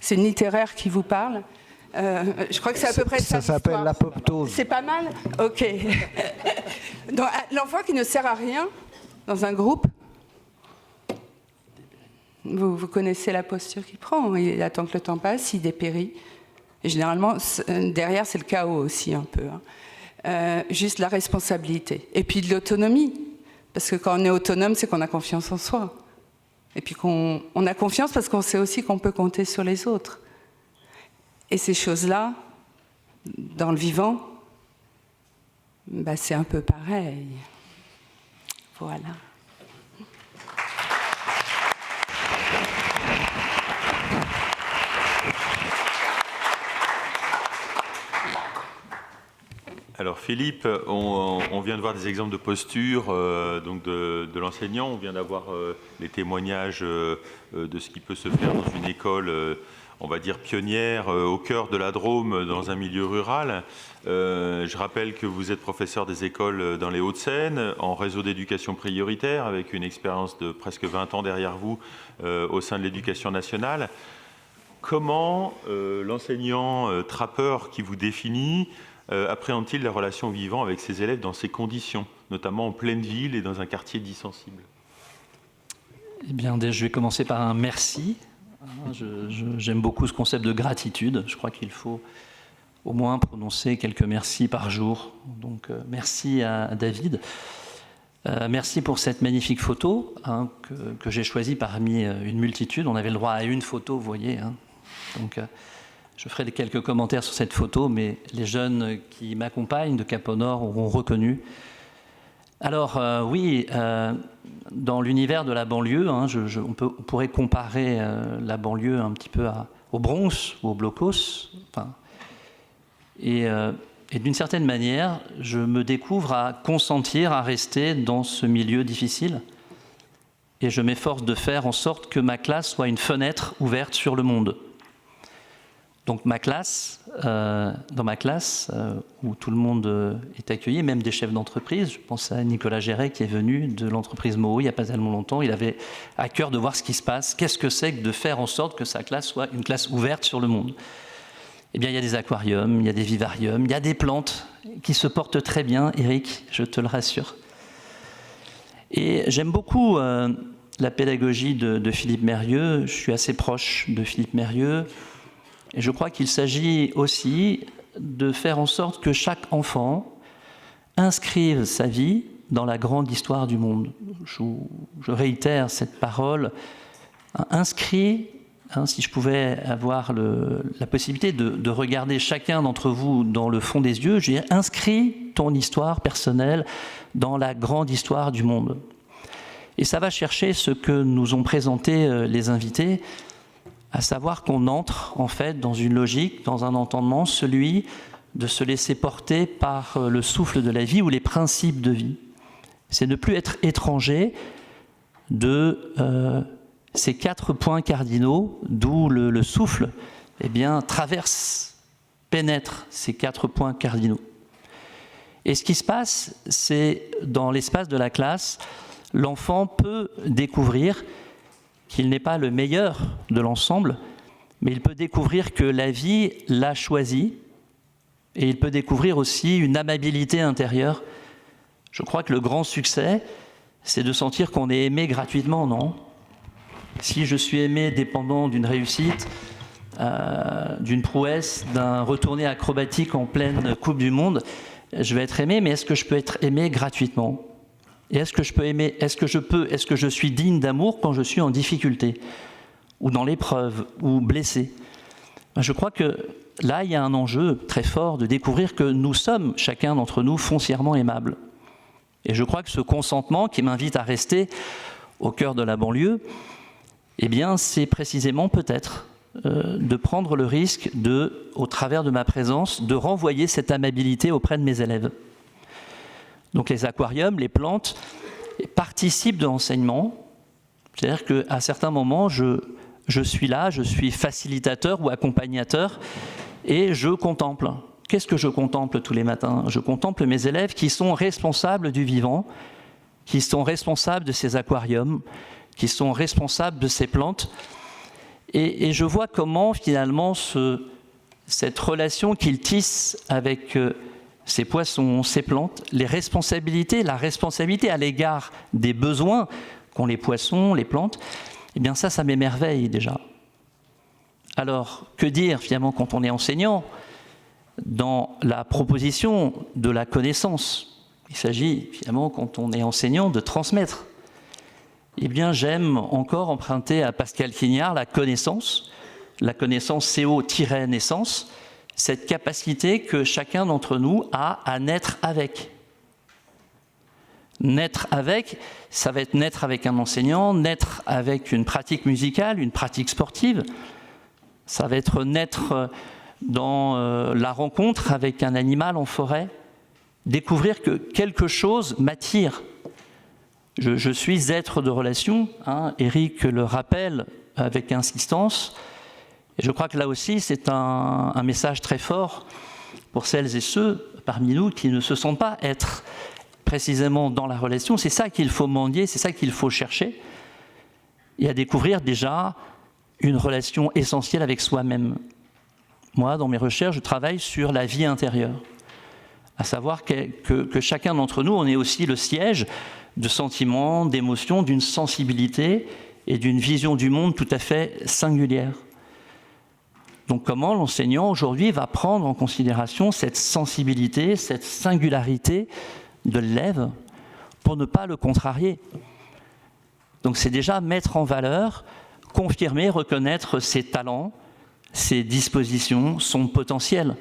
C'est une littéraire qui vous parle. Je crois que c'est à peu près ça. Ça s'appelle l'apoptose. C'est pas mal? Ok. Donc, l'enfant qui ne sert à rien dans un groupe, vous connaissez la posture qu'il prend. Il attend que le temps passe, il dépérit. Et généralement, derrière, c'est le chaos aussi un peu. Juste la responsabilité. Et puis de l'autonomie. Parce que quand on est autonome, c'est qu'on a confiance en soi. Et puis qu'on a confiance parce qu'on sait aussi qu'on peut compter sur les autres. Et ces choses-là, dans le vivant, bah, c'est un peu pareil. Voilà. Alors Philippe, on vient de voir des exemples de posture donc de l'enseignant, on vient d'avoir les témoignages de ce qui peut se faire dans une école, on va dire pionnière, au cœur de la Drôme, dans un milieu rural. Je rappelle que vous êtes professeur des écoles dans les Hauts-de-Seine, en réseau d'éducation prioritaire, avec une expérience de presque 20 ans derrière vous au sein de l'éducation nationale. Comment l'enseignant trappeur qui vous définit appréhende-t-il la relation au vivant avec ses élèves dans ces conditions, notamment en pleine ville et dans un quartier dit sensible? Eh bien, je vais commencer par un merci. J'aime beaucoup ce concept de gratitude. Je crois qu'il faut au moins prononcer quelques merci par jour. Donc, merci à David. Merci pour cette magnifique photo que j'ai choisie parmi une multitude. On avait le droit à une photo, vous voyez. Donc, je ferai quelques commentaires sur cette photo, mais les jeunes qui m'accompagnent de Cap au Nord auront reconnu. Alors, oui, dans l'univers de la banlieue, on pourrait comparer la banlieue un petit peu au Bronx ou au Blocos. Et d'une certaine manière, je me découvre à consentir à rester dans ce milieu difficile. Et je m'efforce de faire en sorte que ma classe soit une fenêtre ouverte sur le monde. Donc dans ma classe, où tout le monde est accueilli, même des chefs d'entreprise, je pense à Nicolas Géret qui est venu de l'entreprise Moho il n'y a pas tellement longtemps, il avait à cœur de voir ce qui se passe, qu'est-ce que c'est que de faire en sorte que sa classe soit une classe ouverte sur le monde. Eh bien, il y a des aquariums, il y a des vivariums, il y a des plantes qui se portent très bien, Eric, je te le rassure. Et j'aime beaucoup la pédagogie de Philippe Mérieux, je suis assez proche de Philippe Mérieux, et je crois qu'il s'agit aussi de faire en sorte que chaque enfant inscrive sa vie dans la grande histoire du monde. Je réitère cette parole, inscrit, si je pouvais avoir la possibilité de regarder chacun d'entre vous dans le fond des yeux, je dirais, inscris ton histoire personnelle dans la grande histoire du monde. Et ça va chercher ce que nous ont présenté les invités, à savoir qu'on entre en fait dans une logique, dans un entendement, celui de se laisser porter par le souffle de la vie ou les principes de vie. C'est ne plus être étranger de ces 4 points cardinaux, d'où le souffle, eh bien, pénètre ces 4 points cardinaux. Et ce qui se passe, c'est dans l'espace de la classe, l'enfant peut découvrir qu'il n'est pas le meilleur de l'ensemble, mais il peut découvrir que la vie l'a choisi, et il peut découvrir aussi une amabilité intérieure. Je crois que le grand succès, c'est de sentir qu'on est aimé gratuitement, non? Si je suis aimé dépendant d'une réussite, d'une prouesse, d'un retourné acrobatique en pleine Coupe du Monde, je vais être aimé, mais est-ce que je peux être aimé gratuitement? Et est-ce que je peux aimer, est-ce que je suis digne d'amour quand je suis en difficulté, ou dans l'épreuve, ou blessé? Je crois que là, il y a un enjeu très fort de découvrir que nous sommes, chacun d'entre nous, foncièrement aimables. Et je crois que ce consentement qui m'invite à rester au cœur de la banlieue, eh bien, c'est précisément peut-être de prendre le risque au travers de ma présence, de renvoyer cette amabilité auprès de mes élèves. Donc les aquariums, les plantes participent de l'enseignement. C'est-à-dire qu'à certains moments, je suis là, je suis facilitateur ou accompagnateur et je contemple. Qu'est-ce que je contemple tous les matins? Je contemple mes élèves qui sont responsables du vivant, qui sont responsables de ces aquariums, qui sont responsables de ces plantes. Et je vois comment finalement cette relation qu'ils tissent avec ces poissons, ces plantes, la responsabilité à l'égard des besoins qu'ont les poissons, les plantes, eh bien ça m'émerveille déjà. Alors, que dire finalement quand on est enseignant dans la proposition de la connaissance? Il s'agit finalement, quand on est enseignant, de transmettre. eh bien, j'aime encore emprunter à Pascal Quignard la connaissance CO-naissance, cette capacité que chacun d'entre nous a à naître avec. Naître avec, ça va être naître avec un enseignant, naître avec une pratique musicale, une pratique sportive, ça va être naître dans la rencontre avec un animal en forêt, découvrir que quelque chose m'attire. Je suis être de relation, hein, Éric le rappelle avec insistance, et je crois que là aussi c'est un message très fort pour celles et ceux parmi nous qui ne se sentent pas être précisément dans la relation. C'est ça qu'il faut mendier, c'est ça qu'il faut chercher, et à découvrir déjà une relation essentielle avec soi-même. Moi, dans mes recherches, je travaille sur la vie intérieure, à savoir que chacun d'entre nous, on est aussi le siège de sentiments, d'émotions, d'une sensibilité et d'une vision du monde tout à fait singulière. Donc comment l'enseignant aujourd'hui va prendre en considération cette sensibilité, cette singularité de l'élève pour ne pas le contrarier. Donc c'est déjà mettre en valeur, confirmer, reconnaître ses talents, ses dispositions, son potentiel.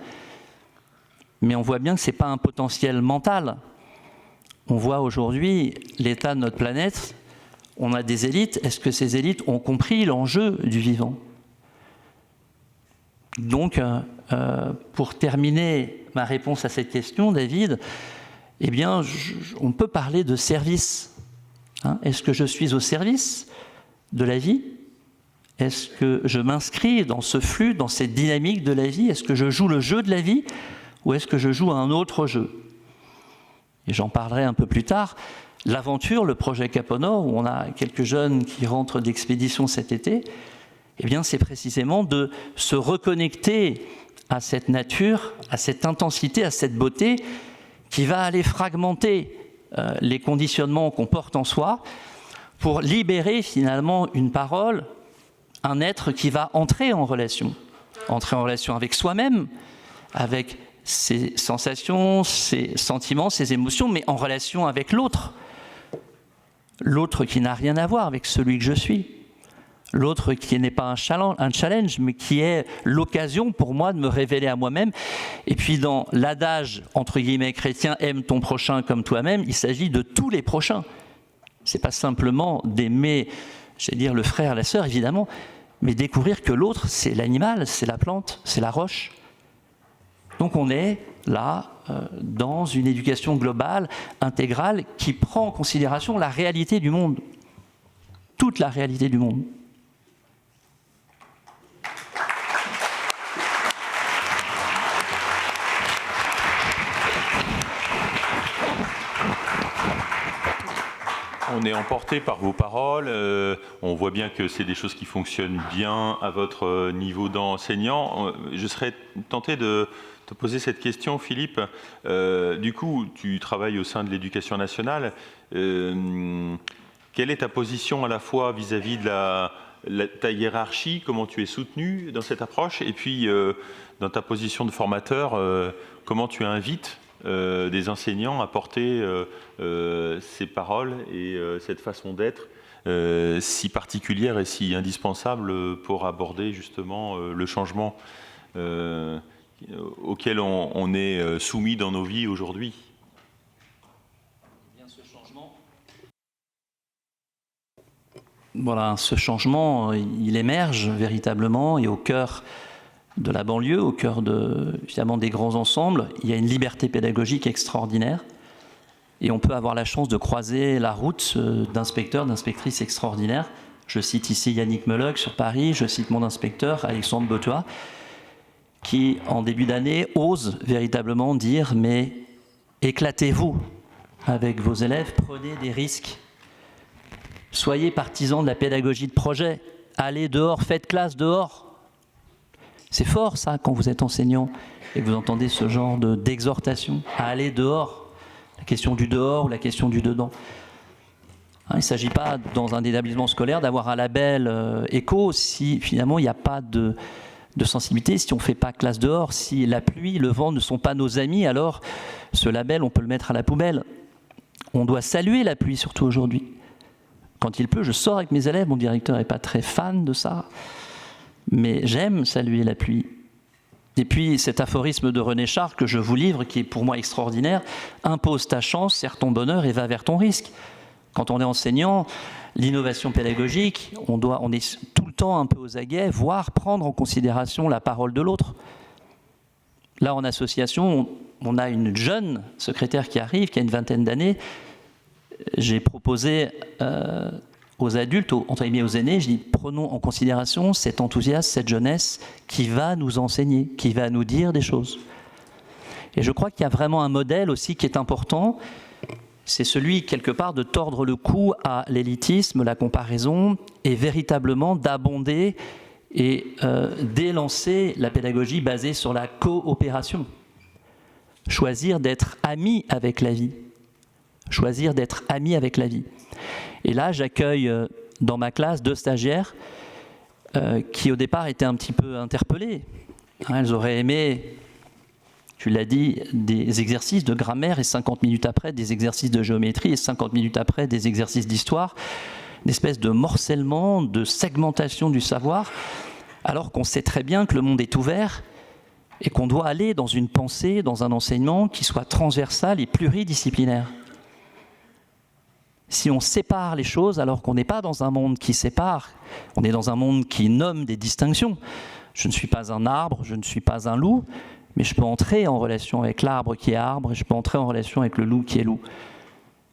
Mais on voit bien que ce n'est pas un potentiel mental. On voit aujourd'hui l'état de notre planète, on a des élites, est-ce que ces élites ont compris l'enjeu du vivant ? Donc, pour terminer ma réponse à cette question, David, eh bien, on peut parler de service. Hein, est-ce que je suis au service de la vie ? Est-ce que je m'inscris dans ce flux, dans cette dynamique de la vie ? Est-ce que je joue le jeu de la vie ou est-ce que je joue un autre jeu ? Et j'en parlerai un peu plus tard. L'aventure, le projet Caponor, où on a quelques jeunes qui rentrent d'expédition cet été, eh bien, c'est précisément de se reconnecter à cette nature, à cette intensité, à cette beauté qui va aller fragmenter les conditionnements qu'on porte en soi pour libérer finalement une parole, un être qui va entrer en relation avec soi-même, avec ses sensations, ses sentiments, ses émotions, mais en relation avec l'autre. L'autre qui n'a rien à voir avec celui que je suis. L'autre qui n'est pas un challenge, mais qui est l'occasion pour moi de me révéler à moi-même. Et puis dans l'adage, entre guillemets, chrétien, aime ton prochain comme toi-même, il s'agit de tous les prochains. C'est pas simplement d'aimer, j'allais dire, le frère, la sœur, évidemment, mais découvrir que l'autre, c'est l'animal, c'est la plante, c'est la roche. Donc on est là dans une éducation globale, intégrale, qui prend en considération la réalité du monde. Toute la réalité du monde. On est emporté par vos paroles, on voit bien que c'est des choses qui fonctionnent bien à votre niveau d'enseignant. Je serais tenté de te poser cette question, Philippe. Du coup, tu travailles au sein de l'éducation nationale. Quelle est ta position à la fois vis-à-vis de ta hiérarchie, comment tu es soutenu dans cette approche, et puis dans ta position de formateur, comment tu invites des enseignants à porter ces paroles et cette façon d'être si particulière et si indispensable pour aborder justement le changement auquel on est soumis dans nos vies aujourd'hui. Voilà, ce changement, il émerge véritablement et au cœur de la banlieue, au cœur finalement des grands ensembles. Il y a une liberté pédagogique extraordinaire et on peut avoir la chance de croiser la route d'inspecteurs, d'inspectrices extraordinaires. Je cite ici Yannick Meuleuc sur Paris, je cite mon inspecteur Alexandre Botois, qui en début d'année ose véritablement dire « mais éclatez-vous avec vos élèves, prenez des risques, soyez partisans de la pédagogie de projet, allez dehors, faites classe dehors ». C'est fort ça quand vous êtes enseignant et que vous entendez ce genre d'exhortation à aller dehors, la question du dehors ou la question du dedans. Il ne s'agit pas dans un établissement scolaire d'avoir un label éco si finalement il n'y a pas de sensibilité, si on ne fait pas classe dehors, si la pluie, le vent ne sont pas nos amis, alors ce label on peut le mettre à la poubelle. On doit saluer la pluie surtout aujourd'hui. Quand il peut, je sors avec mes élèves. Mon directeur n'est pas très fan de ça, mais j'aime saluer la pluie. Et puis cet aphorisme de René Char que je vous livre, qui est pour moi extraordinaire: impose ta chance, serre ton bonheur et va vers ton risque. Quand on est enseignant, l'innovation pédagogique, on est tout le temps un peu aux aguets, voire prendre en considération la parole de l'autre. Là, en association, on a une jeune secrétaire qui arrive, qui a une vingtaine d'années. J'ai proposé aux adultes, entre guillemets aux aînés, je dis prenons en considération cet enthousiasme, cette jeunesse qui va nous enseigner, qui va nous dire des choses. Et je crois qu'il y a vraiment un modèle aussi qui est important, c'est celui quelque part de tordre le cou à l'élitisme, la comparaison, et véritablement d'abonder et d'élancer la pédagogie basée sur la coopération. Choisir d'être ami avec la vie. Choisir d'être ami avec la vie. Et là, j'accueille dans ma classe 2 stagiaires qui, au départ, étaient un petit peu interpellées. Elles auraient aimé, tu l'as dit, des exercices de grammaire et 50 minutes après, des exercices de géométrie et 50 minutes après, des exercices d'histoire. Une espèce de morcellement, de segmentation du savoir, alors qu'on sait très bien que le monde est ouvert et qu'on doit aller dans une pensée, dans un enseignement qui soit transversal et pluridisciplinaire. Si on sépare les choses alors qu'on n'est pas dans un monde qui sépare, on est dans un monde qui nomme des distinctions. Je ne suis pas un arbre, je ne suis pas un loup, mais je peux entrer en relation avec l'arbre qui est arbre et je peux entrer en relation avec le loup qui est loup.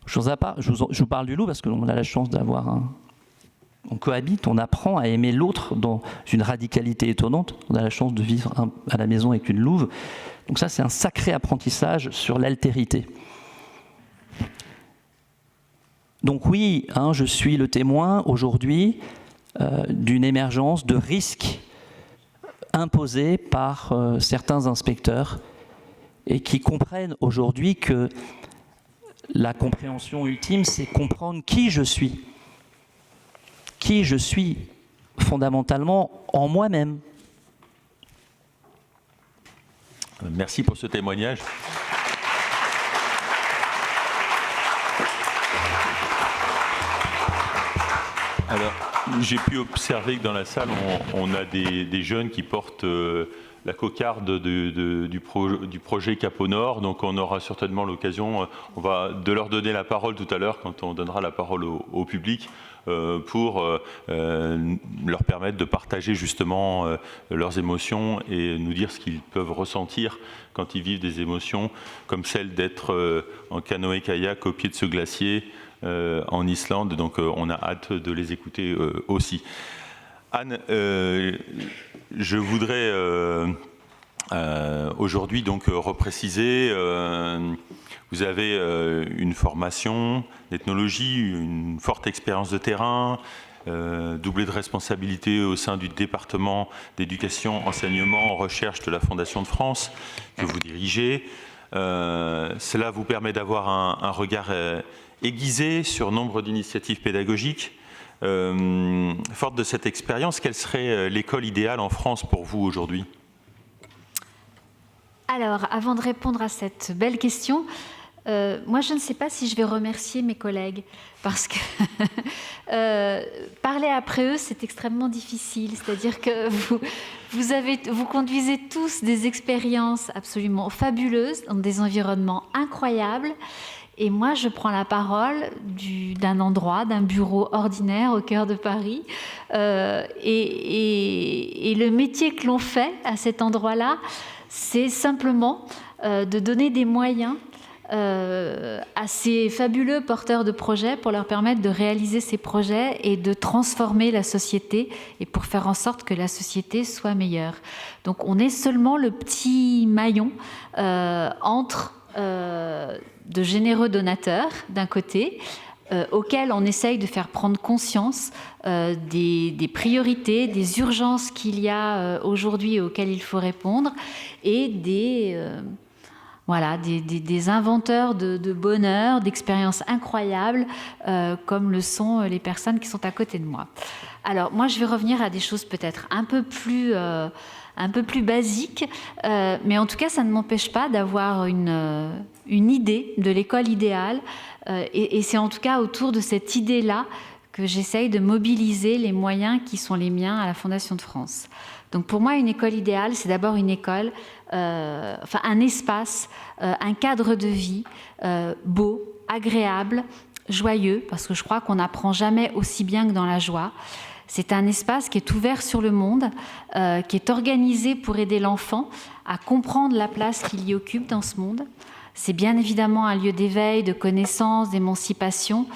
Je vous parle du loup parce qu'on a la chance d'avoir on cohabite, on apprend à aimer l'autre dans une radicalité étonnante. On a la chance de vivre à la maison avec une louve. Donc ça, c'est un sacré apprentissage sur l'altérité. Donc oui, je suis le témoin aujourd'hui d'une émergence de risques imposés par certains inspecteurs et qui comprennent aujourd'hui que la compréhension ultime, c'est comprendre qui je suis fondamentalement en moi-même. Merci pour ce témoignage. Alors, j'ai pu observer que dans la salle, on a des jeunes qui portent la cocarde du projet Cap au Nord. Donc, on aura certainement l'occasion de leur donner la parole tout à l'heure, quand on donnera la parole au public, pour leur permettre de partager justement leurs émotions et nous dire ce qu'ils peuvent ressentir quand ils vivent des émotions comme celle d'être en canoë-kayak au pied de ce glacier en Islande. Donc on a hâte de les écouter aussi. Anne, je voudrais aujourd'hui donc repréciser, vous avez une formation d'ethnologie, une forte expérience de terrain, doublée de responsabilité au sein du département d'éducation, enseignement, recherche de la Fondation de France que vous dirigez. Cela vous permet d'avoir un regard aiguisé sur nombre d'initiatives pédagogiques. Forte de cette expérience, quelle serait l'école idéale en France pour vous aujourd'hui ? Alors, avant de répondre à cette belle question, moi, je ne sais pas si je vais remercier mes collègues, parce que parler après eux, c'est extrêmement difficile. C'est-à-dire que vous conduisez tous des expériences absolument fabuleuses, dans des environnements incroyables. Et moi, je prends la parole d'un endroit, d'un bureau ordinaire au cœur de Paris. Et le métier que l'on fait à cet endroit-là, c'est simplement de donner des moyens à ces fabuleux porteurs de projets pour leur permettre de réaliser ces projets et de transformer la société et pour faire en sorte que la société soit meilleure. Donc on est seulement le petit maillon entre de généreux donateurs d'un côté, auxquels on essaye de faire prendre conscience des priorités, des urgences qu'il y a aujourd'hui auxquelles il faut répondre, et des inventeurs de bonheur, d'expériences incroyables, comme le sont les personnes qui sont à côté de moi. Alors, moi, je vais revenir à des choses peut-être un peu plus basiques, mais en tout cas, ça ne m'empêche pas d'avoir une idée de l'école idéale, et c'est en tout cas autour de cette idée-là que j'essaye de mobiliser les moyens qui sont les miens à la Fondation de France. Donc pour moi, une école idéale, c'est d'abord une école, un espace, un cadre de vie beau, agréable, joyeux, parce que je crois qu'on n'apprend jamais aussi bien que dans la joie. C'est un espace qui est ouvert sur le monde, qui est organisé pour aider l'enfant à comprendre la place qu'il y occupe dans ce monde. C'est bien évidemment un lieu d'éveil, de connaissance, d'émancipation,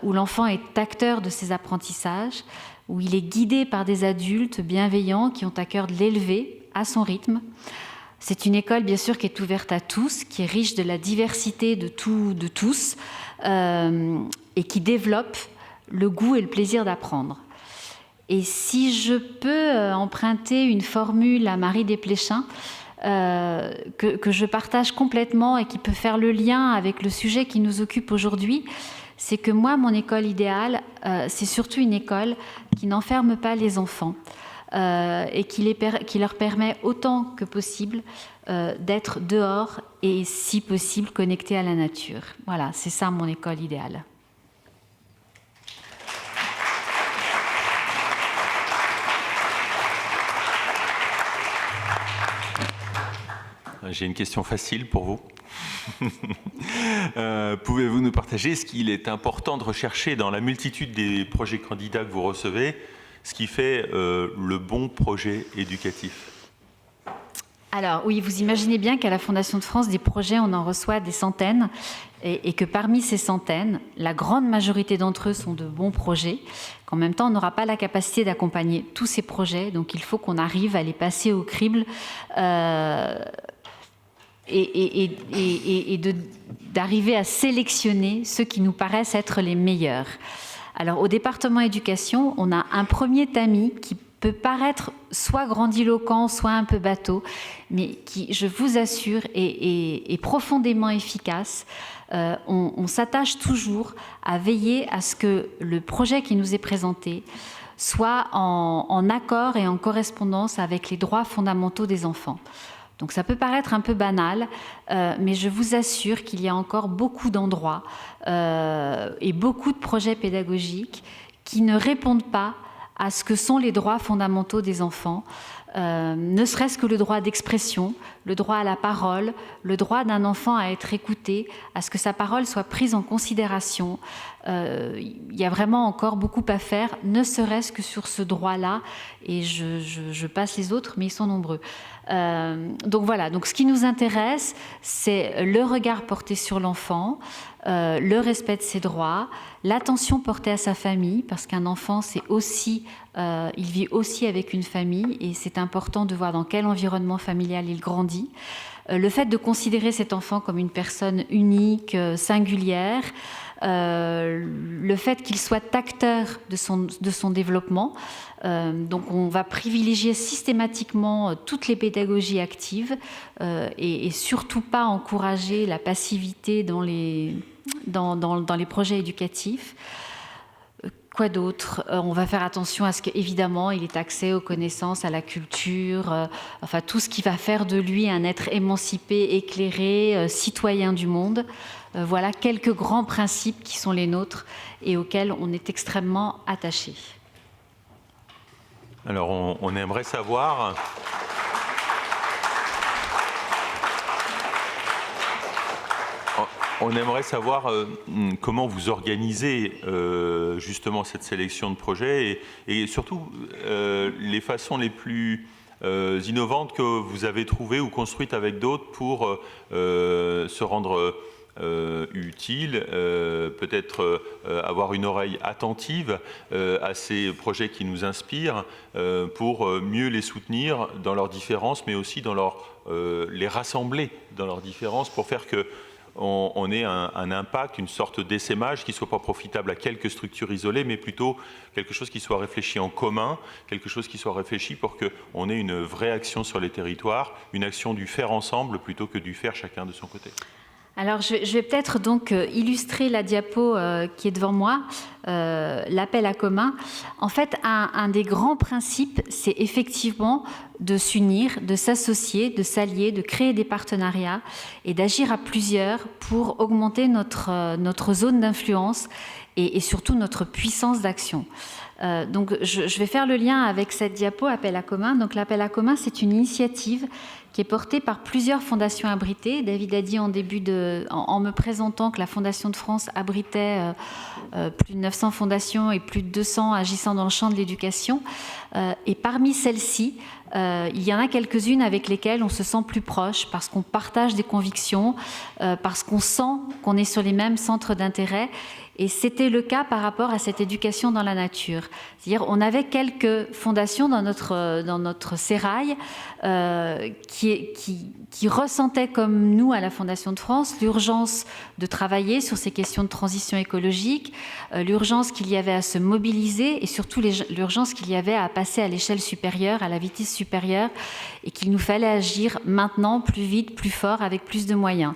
où l'enfant est acteur de ses apprentissages, où il est guidé par des adultes bienveillants qui ont à cœur de l'élever à son rythme. C'est une école, bien sûr, qui est ouverte à tous, qui est riche de la diversité de tous, et qui développe le goût et le plaisir d'apprendre. Et si je peux emprunter une formule à Marie Desplechin, que je partage complètement et qui peut faire le lien avec le sujet qui nous occupe aujourd'hui, c'est que moi, mon école idéale, c'est surtout une école qui n'enferme pas les enfants et qui leur permet autant que possible d'être dehors et, si possible, connectés à la nature. Voilà, c'est ça mon école idéale. J'ai une question facile pour vous. Pouvez-vous nous partager ce qu'il est important de rechercher dans la multitude des projets candidats que vous recevez, ce qui fait le bon projet éducatif? Alors oui, vous imaginez bien qu'à la Fondation de France, des projets, on en reçoit des centaines, et que parmi ces centaines, la grande majorité d'entre eux sont de bons projets, qu'en même temps, on n'aura pas la capacité d'accompagner tous ces projets, donc il faut qu'on arrive à les passer au crible et d'arriver à sélectionner ceux qui nous paraissent être les meilleurs. Alors, au département éducation, on a un premier tamis qui peut paraître soit grandiloquent, soit un peu bateau, mais qui, je vous assure, est profondément efficace. On s'attache toujours à veiller à ce que le projet qui nous est présenté soit en accord et en correspondance avec les droits fondamentaux des enfants. Donc ça peut paraître un peu banal, mais je vous assure qu'il y a encore beaucoup d'endroits et beaucoup de projets pédagogiques qui ne répondent pas à ce que sont les droits fondamentaux des enfants, ne serait-ce que le droit d'expression, le droit à la parole, le droit d'un enfant à être écouté, à ce que sa parole soit prise en considération. Il y a vraiment encore beaucoup à faire, ne serait-ce que sur ce droit-là, et je passe les autres, mais ils sont nombreux. Donc voilà, donc ce qui nous intéresse, c'est le regard porté sur l'enfant, le respect de ses droits, l'attention portée à sa famille, parce qu'un enfant, c'est aussi, il vit aussi avec une famille, et c'est important de voir dans quel environnement familial il grandit. Le fait de considérer cet enfant comme une personne unique, singulière, le fait qu'il soit acteur de son développement. Donc on va privilégier systématiquement toutes les pédagogies actives et surtout pas encourager la passivité dans les projets éducatifs. Quoi d'autre? On va faire attention à ce qu'évidemment il ait accès aux connaissances, à la culture, enfin tout ce qui va faire de lui un être émancipé, éclairé, citoyen du monde. Voilà quelques grands principes qui sont les nôtres et auxquels on est extrêmement attachés. Alors on aimerait savoir... On aimerait savoir comment vous organisez justement cette sélection de projets et surtout les façons les plus innovantes que vous avez trouvées ou construites avec d'autres pour se rendre utile, peut-être avoir une oreille attentive à ces projets qui nous inspirent pour mieux les soutenir dans leurs différences, mais aussi dans les rassembler dans leurs différences pour faire que on ait un impact, une sorte d'essaimage qui ne soit pas profitable à quelques structures isolées, mais plutôt quelque chose qui soit réfléchi en commun, quelque chose qui soit réfléchi pour qu'on ait une vraie action sur les territoires, une action du faire ensemble plutôt que du faire chacun de son côté. Alors, je vais peut-être donc illustrer la diapo qui est devant moi l'appel à commun, en fait, un des grands principes, c'est effectivement de s'unir, de s'associer, de s'allier, de créer des partenariats et d'agir à plusieurs pour augmenter notre zone d'influence et surtout notre puissance d'action. Donc, je vais faire le lien avec cette diapo, appel à commun. Donc, l'appel à commun, c'est une initiative qui est portée par plusieurs fondations abritées. David a dit en me présentant que la Fondation de France abritait plus de 900 fondations et plus de 200 agissant dans le champ de l'éducation. Et parmi celles-ci, il y en a quelques-unes avec lesquelles on se sent plus proche parce qu'on partage des convictions, parce qu'on sent qu'on est sur les mêmes centres d'intérêt. Et c'était le cas par rapport à cette éducation dans la nature. C'est-à-dire, on avait quelques fondations dans notre sérail qui ressentaient comme nous à la Fondation de France l'urgence de travailler sur ces questions de transition écologique, l'urgence qu'il y avait à se mobiliser et surtout l'urgence qu'il y avait à passer à l'échelle supérieure, à la vitesse supérieure, et qu'il nous fallait agir maintenant, plus vite, plus fort, avec plus de moyens.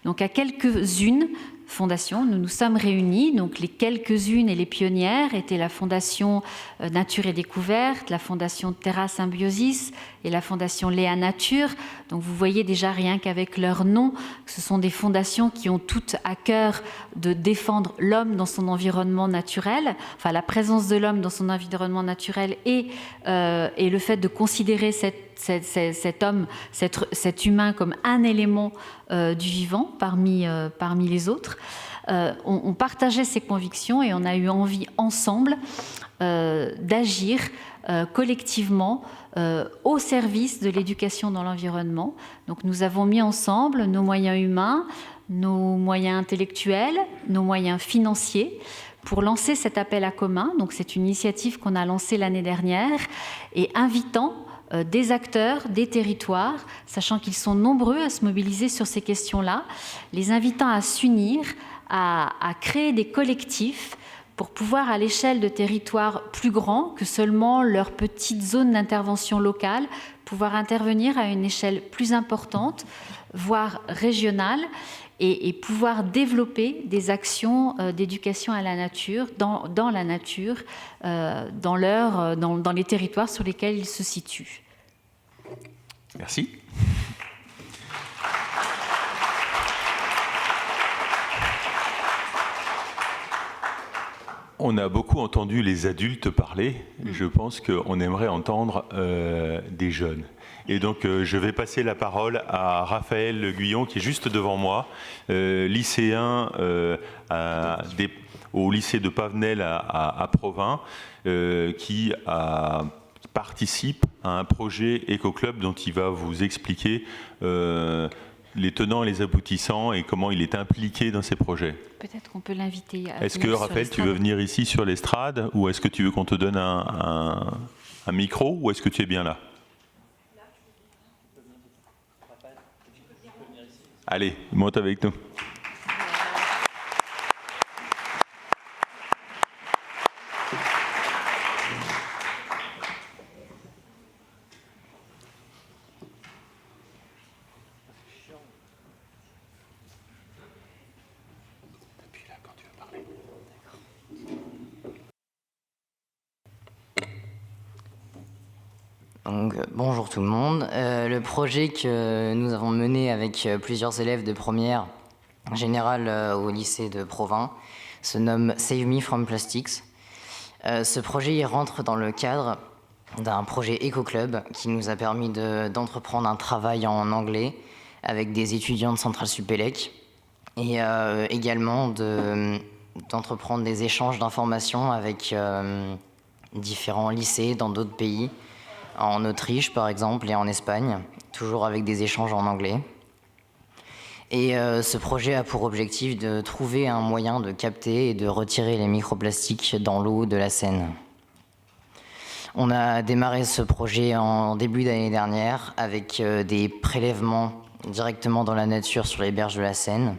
Donc à quelques-unes fondations, nous nous sommes réunis. Donc les quelques-unes et les pionnières étaient la Fondation Nature et Découverte, la Fondation Terra Symbiosis et la Fondation Léa Nature. Donc vous voyez déjà rien qu'avec leur nom, ce sont des fondations qui ont toutes à cœur de défendre l'homme dans son environnement naturel, enfin la présence de l'homme dans son environnement naturel et le fait de considérer cet homme, cet humain comme un élément du vivant parmi les autres. On partageait ces convictions et on a eu envie ensemble d'agir collectivement au service de l'éducation dans l'environnement. Donc nous avons mis ensemble nos moyens humains, nos moyens intellectuels, nos moyens financiers pour lancer cet appel à commun. Donc c'est une initiative qu'on a lancée l'année dernière et invitant des acteurs, des territoires, sachant qu'ils sont nombreux à se mobiliser sur ces questions-là, les invitant à s'unir, à créer des collectifs pour pouvoir, à l'échelle de territoires plus grands que seulement leur petite zone d'intervention locale, pouvoir intervenir à une échelle plus importante, voire régionale, et pouvoir développer des actions d'éducation à la nature, dans la nature, dans les territoires sur lesquels ils se situent. Merci. On a beaucoup entendu les adultes parler. Je pense qu'on aimerait entendre des jeunes. Et donc, je vais passer la parole à Raphaël Guyon, qui est juste devant moi, lycéen au lycée de Pavenel à Provins, qui participe à un projet Éco-Club dont il va vous expliquer les tenants et les aboutissants et comment il est impliqué dans ces projets. Peut-être qu'on peut l'inviter à Est-ce que, Raphaël, tu veux venir ici sur l'estrade ou est-ce que tu veux qu'on te donne un micro ou est-ce que tu es bien là? Allez, monte avec nous. Donc, bonjour tout le monde. Le projet que nous avons mené avec plusieurs élèves de première générale au lycée de Provins se nomme Save Me from Plastics. Ce projet il rentre dans le cadre d'un projet Éco-Club qui nous a permis d'entreprendre un travail en anglais avec des étudiants de Centrale Supélec et également d'entreprendre des échanges d'informations avec différents lycées dans d'autres pays, en Autriche par exemple et en Espagne, toujours avec des échanges en anglais. Et ce projet a pour objectif de trouver un moyen de capter et de retirer les microplastiques dans l'eau de la Seine. On a démarré ce projet en début d'année dernière avec des prélèvements directement dans la nature sur les berges de la Seine,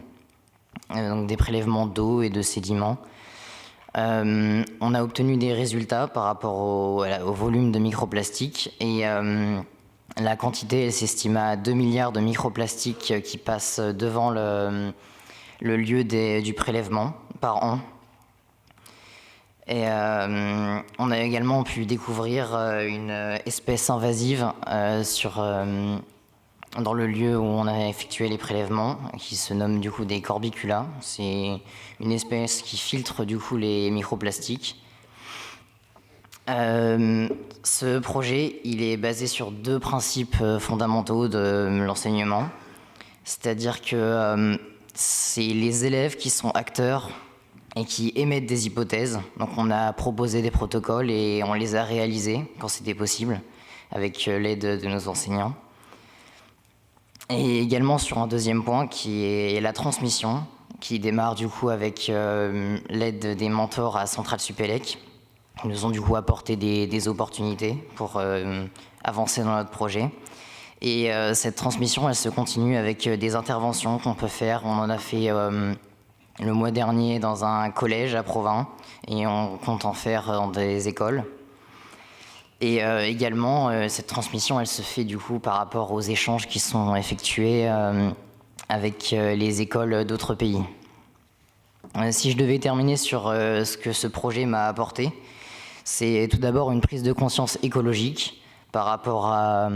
donc des prélèvements d'eau et de sédiments. On a obtenu des résultats par rapport au volume de microplastiques et la quantité s'estime à 2 milliards de microplastiques qui passent devant le lieu du prélèvement par an. Et on a également pu découvrir une espèce invasive dans le lieu où on a effectué les prélèvements, qui se nomme du coup des corbiculas. C'est une espèce qui filtre du coup les microplastiques. Ce projet, il est basé sur 2 principes fondamentaux de l'enseignement. C'est-à-dire que c'est les élèves qui sont acteurs et qui émettent des hypothèses. Donc on a proposé des protocoles et on les a réalisés quand c'était possible, avec l'aide de nos enseignants. Et également sur un deuxième point qui est la transmission, qui démarre du coup avec l'aide des mentors à Centrale Supélec. Ils nous ont du coup apporté des opportunités pour avancer dans notre projet. Et cette transmission, elle se continue avec des interventions qu'on peut faire. On en a fait le mois dernier dans un collège à Provins et on compte en faire dans des écoles. Et également, cette transmission, elle se fait du coup par rapport aux échanges qui sont effectués avec les écoles d'autres pays. Si je devais terminer sur ce que ce projet m'a apporté, c'est tout d'abord une prise de conscience écologique par rapport à,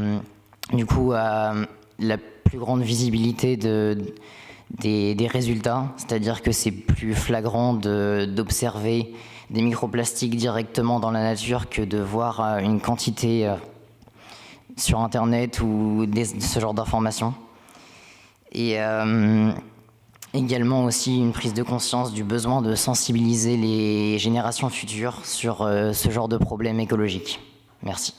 du coup, à la plus grande visibilité des résultats, c'est-à-dire que c'est plus flagrant d'observer des microplastiques directement dans la nature que de voir une quantité sur Internet ou ce genre d'informations. Et également aussi une prise de conscience du besoin de sensibiliser les générations futures sur ce genre de problème écologique. Merci.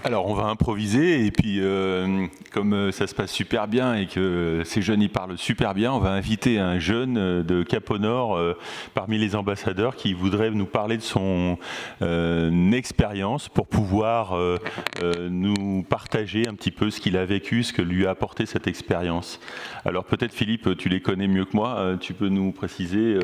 Alors on va improviser et puis comme ça se passe super bien et que ces jeunes y parlent super bien, on va inviter un jeune de Cap au Nord parmi les ambassadeurs qui voudrait nous parler de son expérience pour pouvoir nous partager un petit peu ce qu'il a vécu, ce que lui a apporté cette expérience. Alors peut-être Philippe, tu les connais mieux que moi, tu peux nous préciser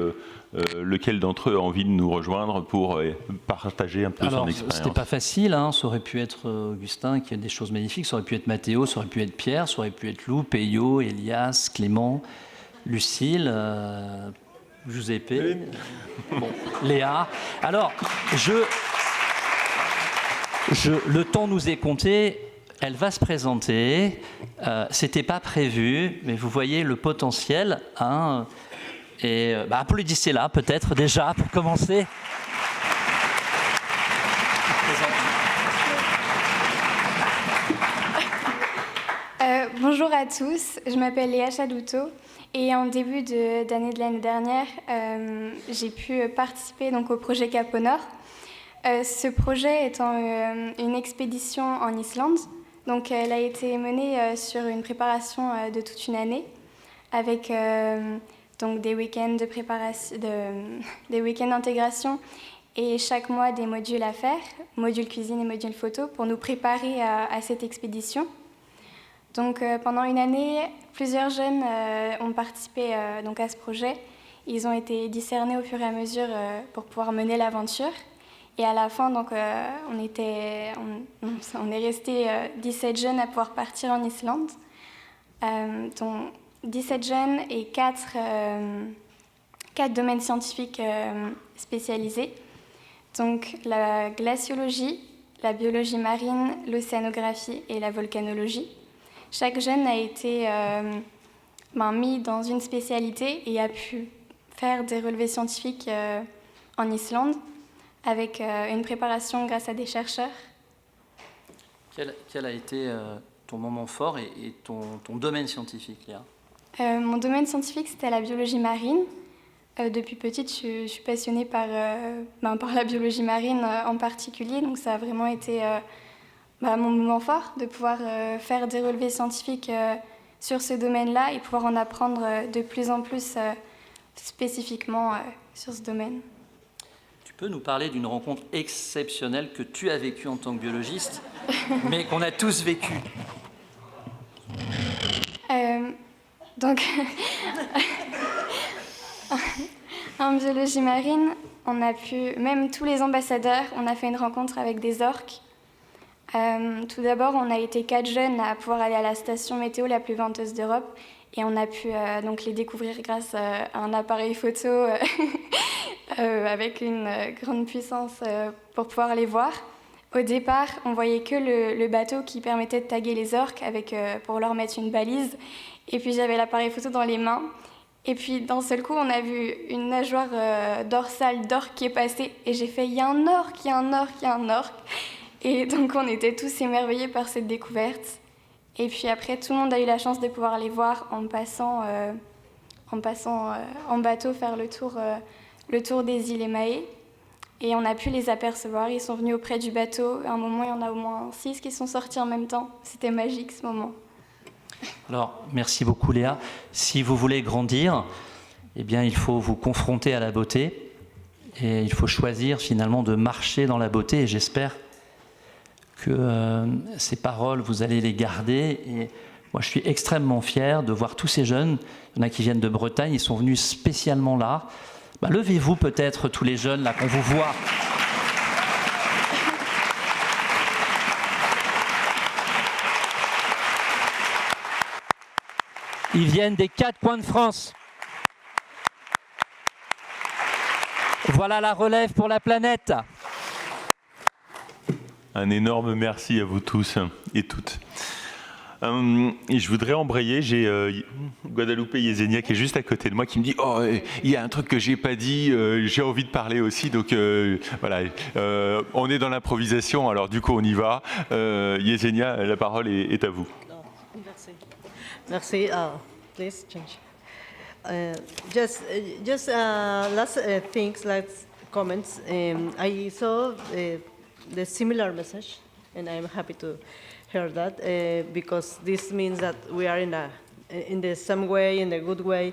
lequel d'entre eux a envie de nous rejoindre pour partager un peu son expérience. C'était pas facile, hein. Ça aurait pu être Augustin qui a des choses magnifiques, ça aurait pu être Mathéo, ça aurait pu être Pierre, ça aurait pu être Lou, Peyo, Elias, Clément, Lucille, Giuseppe, bon, Léa. Alors, le temps nous est compté. Elle va se présenter. C'était pas prévu, mais vous voyez le potentiel, hein. Et applaudissez-la peut-être déjà pour commencer. Bonjour à tous, je m'appelle Léa Chalouto et en début d'année de l'année dernière, j'ai pu participer donc, au projet Cap au Nord. Ce projet étant une expédition en Islande, donc elle a été menée sur une préparation de toute une année avec donc des week-ends de préparation, des week-ends d'intégration et chaque mois des modules à faire, modules cuisine et modules photo, pour nous préparer à cette expédition. Donc pendant une année, plusieurs jeunes ont participé donc à ce projet. Ils ont été discernés au fur et à mesure pour pouvoir mener l'aventure. Et à la fin, donc, on est resté 17 jeunes à pouvoir partir en Islande. Donc 17 jeunes et 4 domaines scientifiques spécialisés. Donc la glaciologie, la biologie marine, l'océanographie et la volcanologie. Chaque jeune a été mis dans une spécialité et a pu faire des relevés scientifiques en Islande avec une préparation grâce à des chercheurs. Quel a été ton moment fort et ton domaine scientifique, Léa ? Mon domaine scientifique, c'était la biologie marine. Depuis petite, je suis passionnée par la biologie marine en particulier, donc ça a vraiment été mon moment fort de pouvoir faire des relevés scientifiques sur ce domaine-là et pouvoir en apprendre de plus en plus spécifiquement sur ce domaine. Tu peux nous parler d'une rencontre exceptionnelle que tu as vécue en tant que biologiste, mais qu'on a tous vécue. Donc, en biologie marine, on a pu, même tous les ambassadeurs, on a fait une rencontre avec des orques. Tout d'abord, on a été 4 jeunes à pouvoir aller à la station météo la plus venteuse d'Europe et on a pu donc les découvrir grâce à un appareil photo avec une grande puissance pour pouvoir les voir. Au départ, on voyait que le bateau qui permettait de taguer les orques pour leur mettre une balise. Et puis j'avais l'appareil photo dans les mains. Et puis d'un seul coup, on a vu une nageoire dorsale d'orque qui est passée. Et j'ai fait, il y a un orque, il y a un orque, il y a un orque. Et donc on était tous émerveillés par cette découverte. Et puis après, tout le monde a eu la chance de pouvoir les voir en passant en bateau faire le tour des îles Émaé. Et on a pu les apercevoir, ils sont venus auprès du bateau. À un moment, il y en a au moins 6 qui sont sortis en même temps. C'était magique ce moment. Alors, merci beaucoup Léa. Si vous voulez grandir, eh bien, il faut vous confronter à la beauté et il faut choisir finalement de marcher dans la beauté. Et j'espère que ces paroles, vous allez les garder. Et moi, je suis extrêmement fier de voir tous ces jeunes. Il y en a qui viennent de Bretagne, ils sont venus spécialement là. Levez-vous peut-être tous les jeunes là qu'on vous voit. Ils viennent des 4 coins de France. Voilà la relève pour la planète. Un énorme merci à vous tous et toutes. Et je voudrais embrayer, j'ai Guadalupe Yesenia qui est juste à côté de moi qui me dit « Oh, il y a un truc que j'ai pas dit, j'ai envie de parler aussi. » Donc voilà, on est dans l'improvisation, alors du coup on y va. Yesenia, la parole est à vous. Merci. Merci. Please change. Just last things, last comments. I saw the similar message, and I'm happy to hear that because this means that we are in the same way, in the good way.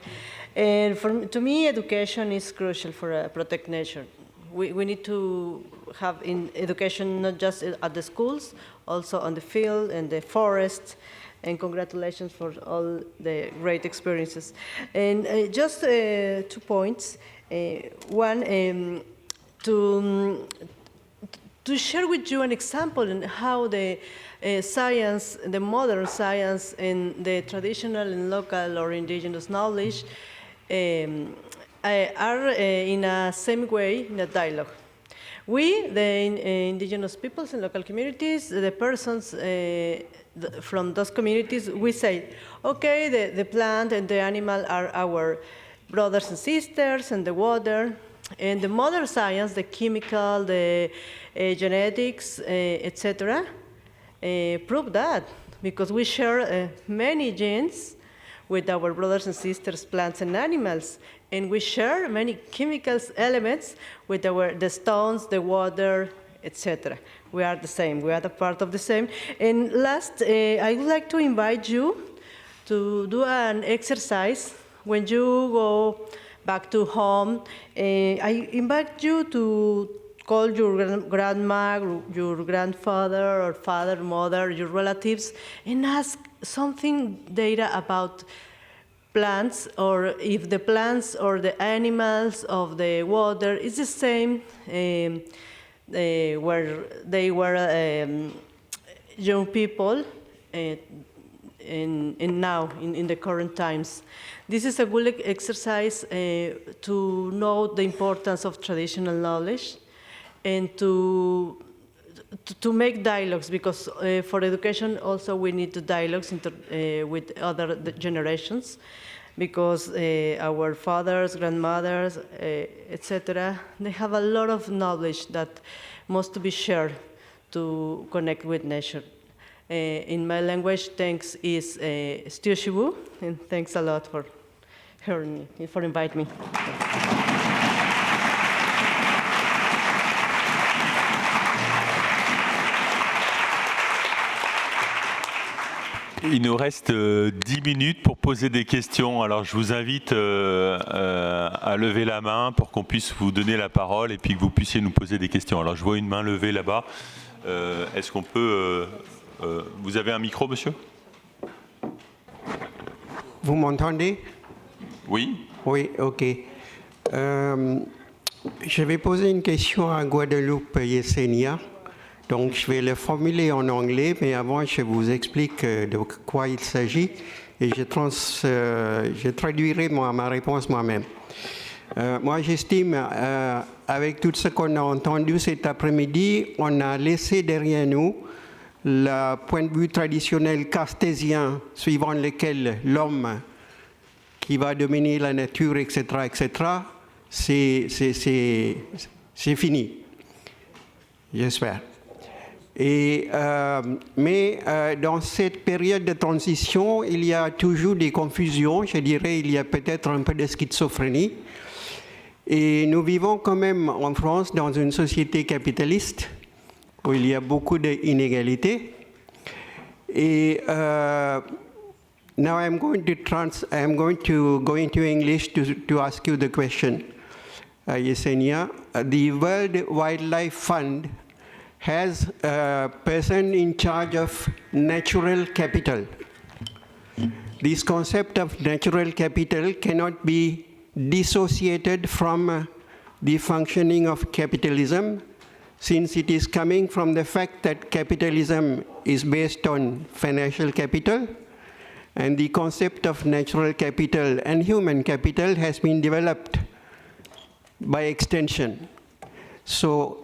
And to me, education is crucial for protect nature. We need to have education not just at the schools, also on the field and the forest. And congratulations for all the great experiences. And just 2 points. One, to share with you an example in how the science, the modern science, and the traditional and local or indigenous knowledge are in a same way in a dialogue. We, the indigenous peoples and local communities, the persons from those communities, we say, okay, the plant and the animal are our brothers and sisters, and the water, and the modern science, the chemical, the genetics, etc., prove that, because we share many genes with our brothers and sisters, plants and animals, and we share many chemicals elements with the stones, the water, etc. We are the same. We are the part of the same. And last, I would like to invite you to do an exercise when you go back to home. I invite you to call your grandma, your grandfather, or father, mother, your relatives, and ask something data about plants, or if the plants or the animals of the water is the same where they were young people and now in the current times. This is a good exercise to know the importance of traditional knowledge and to make dialogues, because for education also we need to dialogues with other generations, because our fathers, grandmothers, etc., they have a lot of knowledge that must be shared to connect with nature. In my language, thanks is Stioshibu, and thanks a lot for hearing me, for inviting me. Il nous reste 10 minutes pour poser des questions. Alors je vous invite à lever la main pour qu'on puisse vous donner la parole et puis que vous puissiez nous poser des questions. Alors je vois une main levée là-bas. Est-ce qu'on peut... vous avez un micro, monsieur? Vous m'entendez? Oui. Oui, ok. Je vais poser une question à Guadalupe Yesenia. Donc, je vais le formuler en anglais, mais avant, je vous explique de quoi il s'agit et je traduirai ma réponse moi-même. Moi, j'estime, avec tout ce qu'on a entendu cet après-midi, on a laissé derrière nous le point de vue traditionnel cartésien, suivant lequel l'homme qui va dominer la nature, etc., c'est fini, j'espère. Mais dans cette période de transition, il y a toujours des confusions, je dirais, il y a peut-être un peu de schizophrénie. Et nous vivons quand même en France dans une société capitaliste où il y a beaucoup d'inégalités. Et now I'm going to go into English to ask you the question, Yesenia. The World Wildlife Fund has a person in charge of natural capital. This concept of natural capital cannot be dissociated from the functioning of capitalism, since it is coming from the fact that capitalism is based on financial capital, and the concept of natural capital and human capital has been developed by extension. So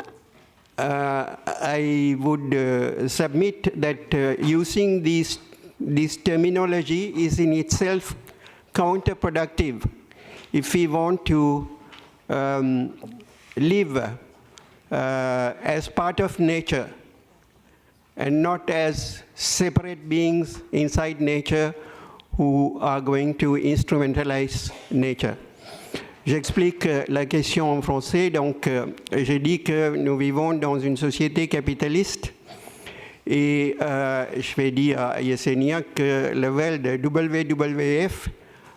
I would submit that using this terminology is in itself counterproductive if we want to live as part of nature and not as separate beings inside nature who are going to instrumentalize nature. J'explique la question en français. Donc, j'ai dit que nous vivons dans une société capitaliste et je vais dire à Yesenia que le WWF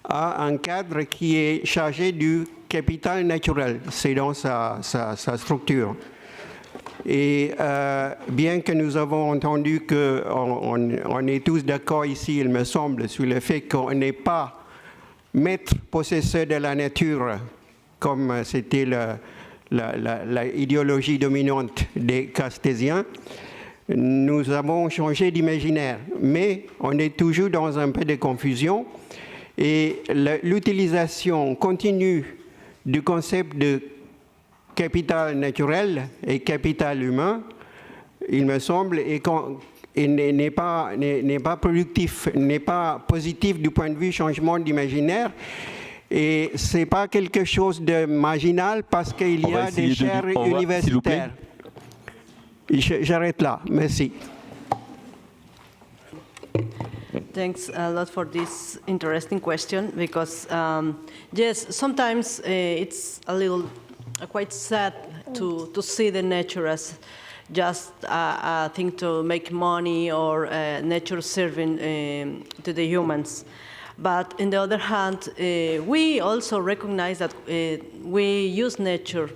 a un cadre qui est chargé du capital naturel. C'est dans sa structure. Et bien que nous avons entendu qu'on est tous d'accord ici, il me semble, sur le fait qu'on n'est pas maître possesseur de la nature, comme c'était l'idéologie dominante des cartésiens, nous avons changé d'imaginaire. Mais on est toujours dans un peu de confusion et l'utilisation continue du concept de capital naturel et capital humain, il me semble, n'est pas productif, n'est pas positif du point de vue changement d'imaginaire. Et ce n'est pas quelque chose de marginal parce qu'il y a des chaires universitaires. J'arrête là. Merci. Thanks a lot for this interesting question because, yes, sometimes it's a little quite sad to see the nature as just a thing to make money or nature serving to the humans. But on the other hand, we also recognize that we use nature.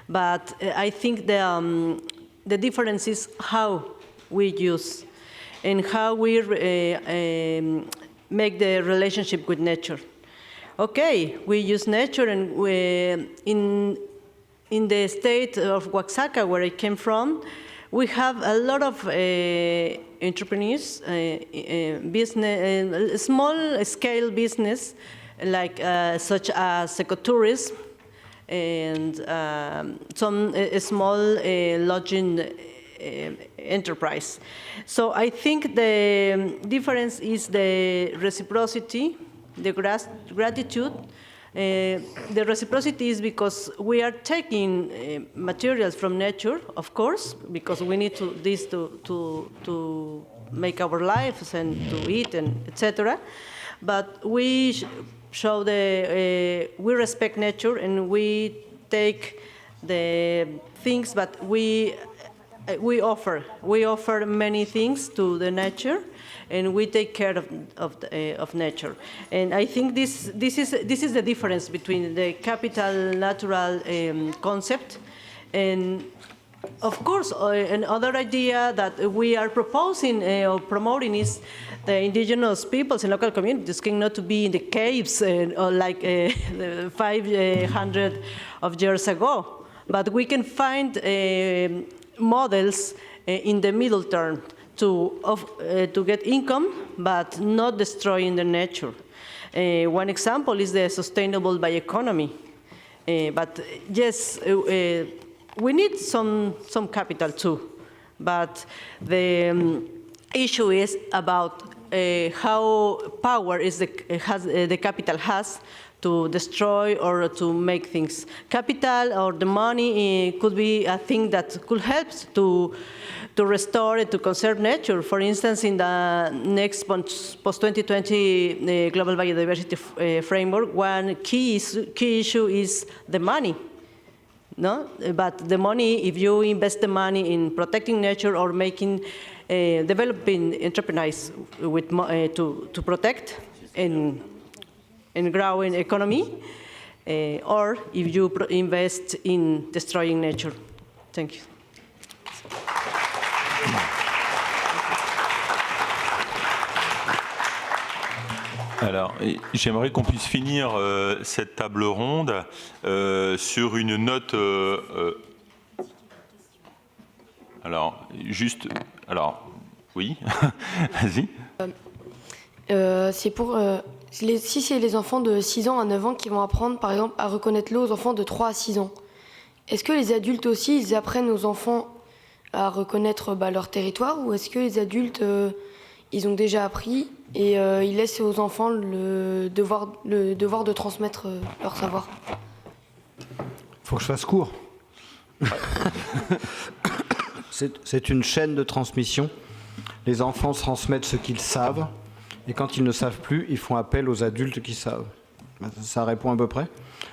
But I think the difference is how we use and how we make the relationship with nature. Okay, we use nature, and in the state of Oaxaca, where I came from, we have a lot of entrepreneurs, business, small-scale business, like such as ecotourism and some small lodging enterprise. So I think the difference is the reciprocity, the gratitude. The reciprocity is because we are taking materials from nature, of course, because we need this to make our lives and to eat and etc. But we show we respect nature and we take the things, but we offer many things to the nature, and we take care of nature. And I think this is the difference between the capital natural concept and Of course, another idea that we are proposing or promoting is the indigenous peoples and local communities cannot to be in the caves like 500 of years ago, but we can find models in the middle term to get income, but not destroying the nature. One example is the sustainable bioeconomy. But yes, we need some capital too. But the issue is about how power the capital has to destroy or to make things. Capital or the money could be a thing that could help to restore and to conserve nature. For instance, in the next post-2020 Global Biodiversity Framework, one key issue is the money. No? But the money, if you invest the money in protecting nature or making, developing enterprise with, to protect and growing economy, or if you invest in destroying nature. Thank you. Alors, j'aimerais qu'on puisse finir cette table ronde sur une note. Alors, juste. Alors, oui, vas-y. C'est pour. Si c'est les enfants de 6 ans à 9 ans qui vont apprendre, par exemple, à reconnaître l'eau aux enfants de 3 à 6 ans, est-ce que les adultes aussi, ils apprennent aux enfants à reconnaître leur territoire, ou est-ce que les adultes, ils ont déjà appris et ils laissent aux enfants le devoir de transmettre leur savoir? Faut que je fasse court. C'est une chaîne de transmission. Les enfants transmettent ce qu'ils savent, et quand ils ne savent plus, ils font appel aux adultes qui savent. Ça répond à peu près.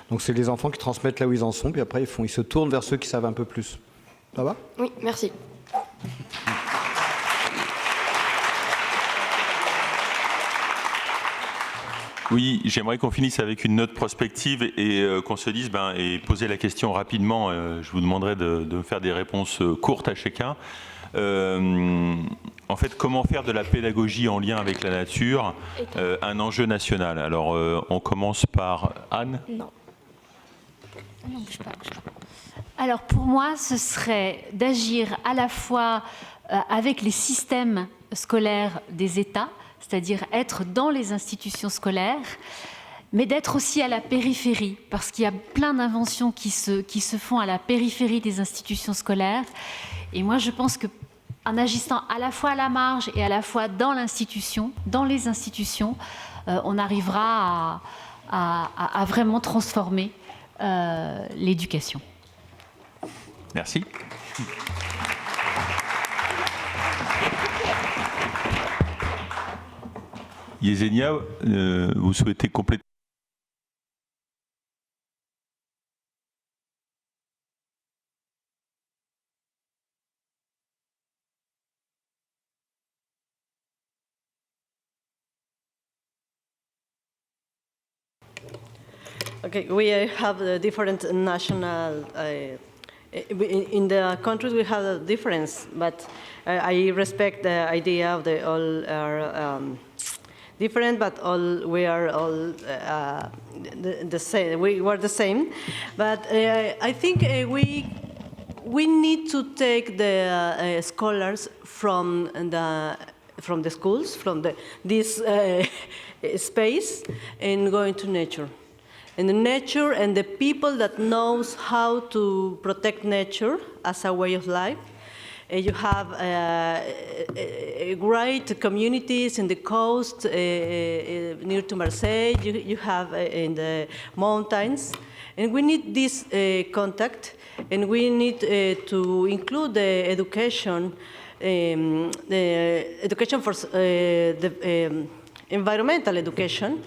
Donc c'est les enfants qui transmettent là où ils en sont, puis après ils se tournent vers ceux qui savent un peu plus. Ça va? Oui, merci. Oui, j'aimerais qu'on finisse avec une note prospective et qu'on se dise, et poser la question rapidement. Je vous demanderai de me faire des réponses courtes à chacun. En fait, comment faire de la pédagogie en lien avec la nature un enjeu national? Alors, on commence par Anne. Non. Non, bouge pas. Alors, pour moi, ce serait d'agir à la fois avec les systèmes scolaires des États, c'est-à-dire être dans les institutions scolaires, mais d'être aussi à la périphérie, parce qu'il y a plein d'inventions qui se font à la périphérie des institutions scolaires. Et moi, je pense qu'en agissant à la fois à la marge et à la fois dans les institutions, on arrivera à vraiment transformer l'éducation. Merci. Yesenia, vous souhaitez compléter? Okay, we have different national. In the countries we have a difference, but I respect the idea of the all are different, but we are all the same. We were the same, but I think we need to take the scholars from the schools, from this space, and go into nature. And the nature and the people that knows how to protect nature as a way of life. You have great communities in the coast, near to Marseille. You have in the mountains. And we need this contact, and we need to include the education for the environmental education,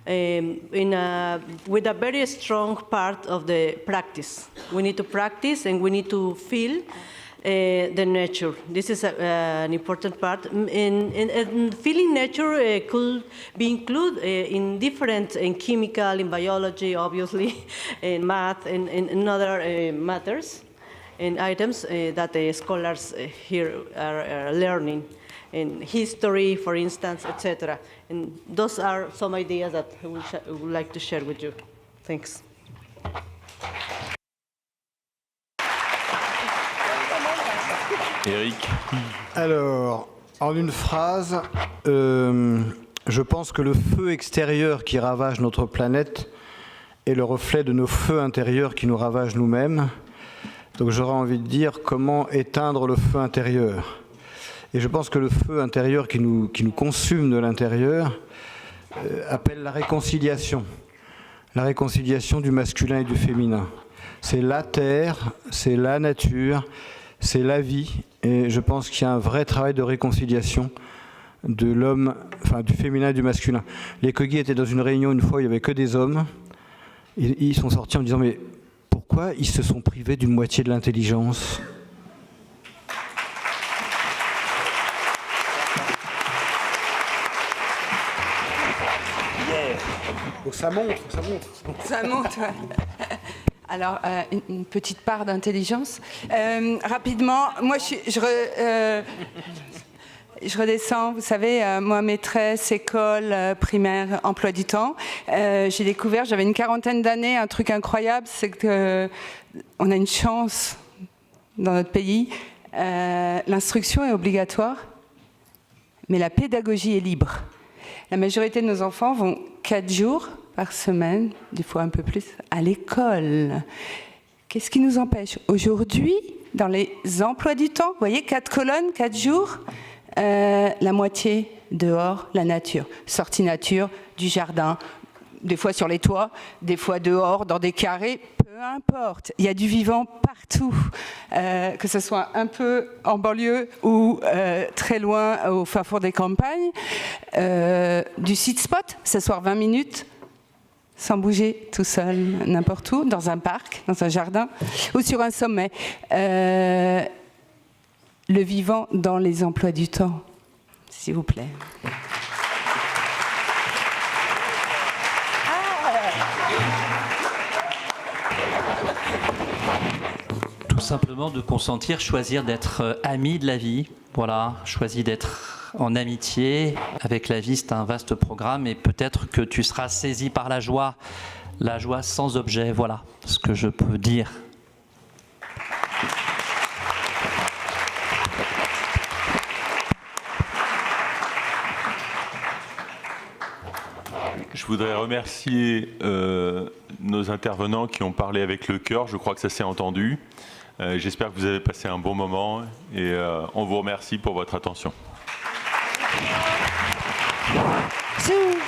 with a very strong part of the practice. We need to practice, and we need to feel the nature. This is an important part. And feeling nature could be included in different, in chemical, in biology, obviously, in math, and other matters. and items that the scholars here are learning, in history, for instance, etc. And those are some ideas that I would like to share with you. Thanks. Eric. Alors, en une phrase, je pense que le feu extérieur qui ravage notre planète est le reflet de nos feux intérieurs qui nous ravagent nous-mêmes. Donc j'aurais envie de dire comment éteindre le feu intérieur. Et je pense que le feu intérieur qui nous consume de l'intérieur appelle la réconciliation du masculin et du féminin. C'est la terre, c'est la nature, c'est la vie. Et je pense qu'il y a un vrai travail de réconciliation de l'homme, enfin du féminin et du masculin. Les Kogi étaient dans une réunion une fois, il n'y avait que des hommes. Et ils sont sortis en me disant, mais pourquoi ils se sont privés d'une moitié de l'intelligence ? Donc ça montre. Ça monte, ouais. Alors, une petite part d'intelligence. Rapidement, moi, je redescends. Vous savez, moi, maîtresse, école, primaire, emploi du temps. J'ai découvert, j'avais une quarantaine d'années, un truc incroyable, c'est qu'on a une chance dans notre pays. L'instruction est obligatoire, mais la pédagogie est libre. La majorité de nos enfants vont 4 jours par semaine, des fois un peu plus, à l'école. Qu'est-ce qui nous empêche ? Aujourd'hui, dans les emplois du temps, vous voyez, 4 colonnes, 4 jours, la moitié dehors, la nature. Sortie nature, du jardin, des fois sur les toits, des fois dehors, dans des carrés, peu importe. Il y a du vivant partout, que ce soit un peu en banlieue ou très loin au fin fond des campagnes. Du site spot, s'asseoir 20 minutes, sans bouger tout seul, n'importe où, dans un parc, dans un jardin ou sur un sommet. Le vivant dans les emplois du temps, s'il vous plaît. Tout simplement de consentir, choisir d'être ami de la vie. Voilà, choisir d'être en amitié avec la vie, c'est un vaste programme et peut-être que tu seras saisi par la joie sans objet. Voilà ce que je peux dire. Je voudrais remercier nos intervenants qui ont parlé avec le cœur. Je crois que ça s'est entendu. J'espère que vous avez passé un bon moment et on vous remercie pour votre attention. Zoom.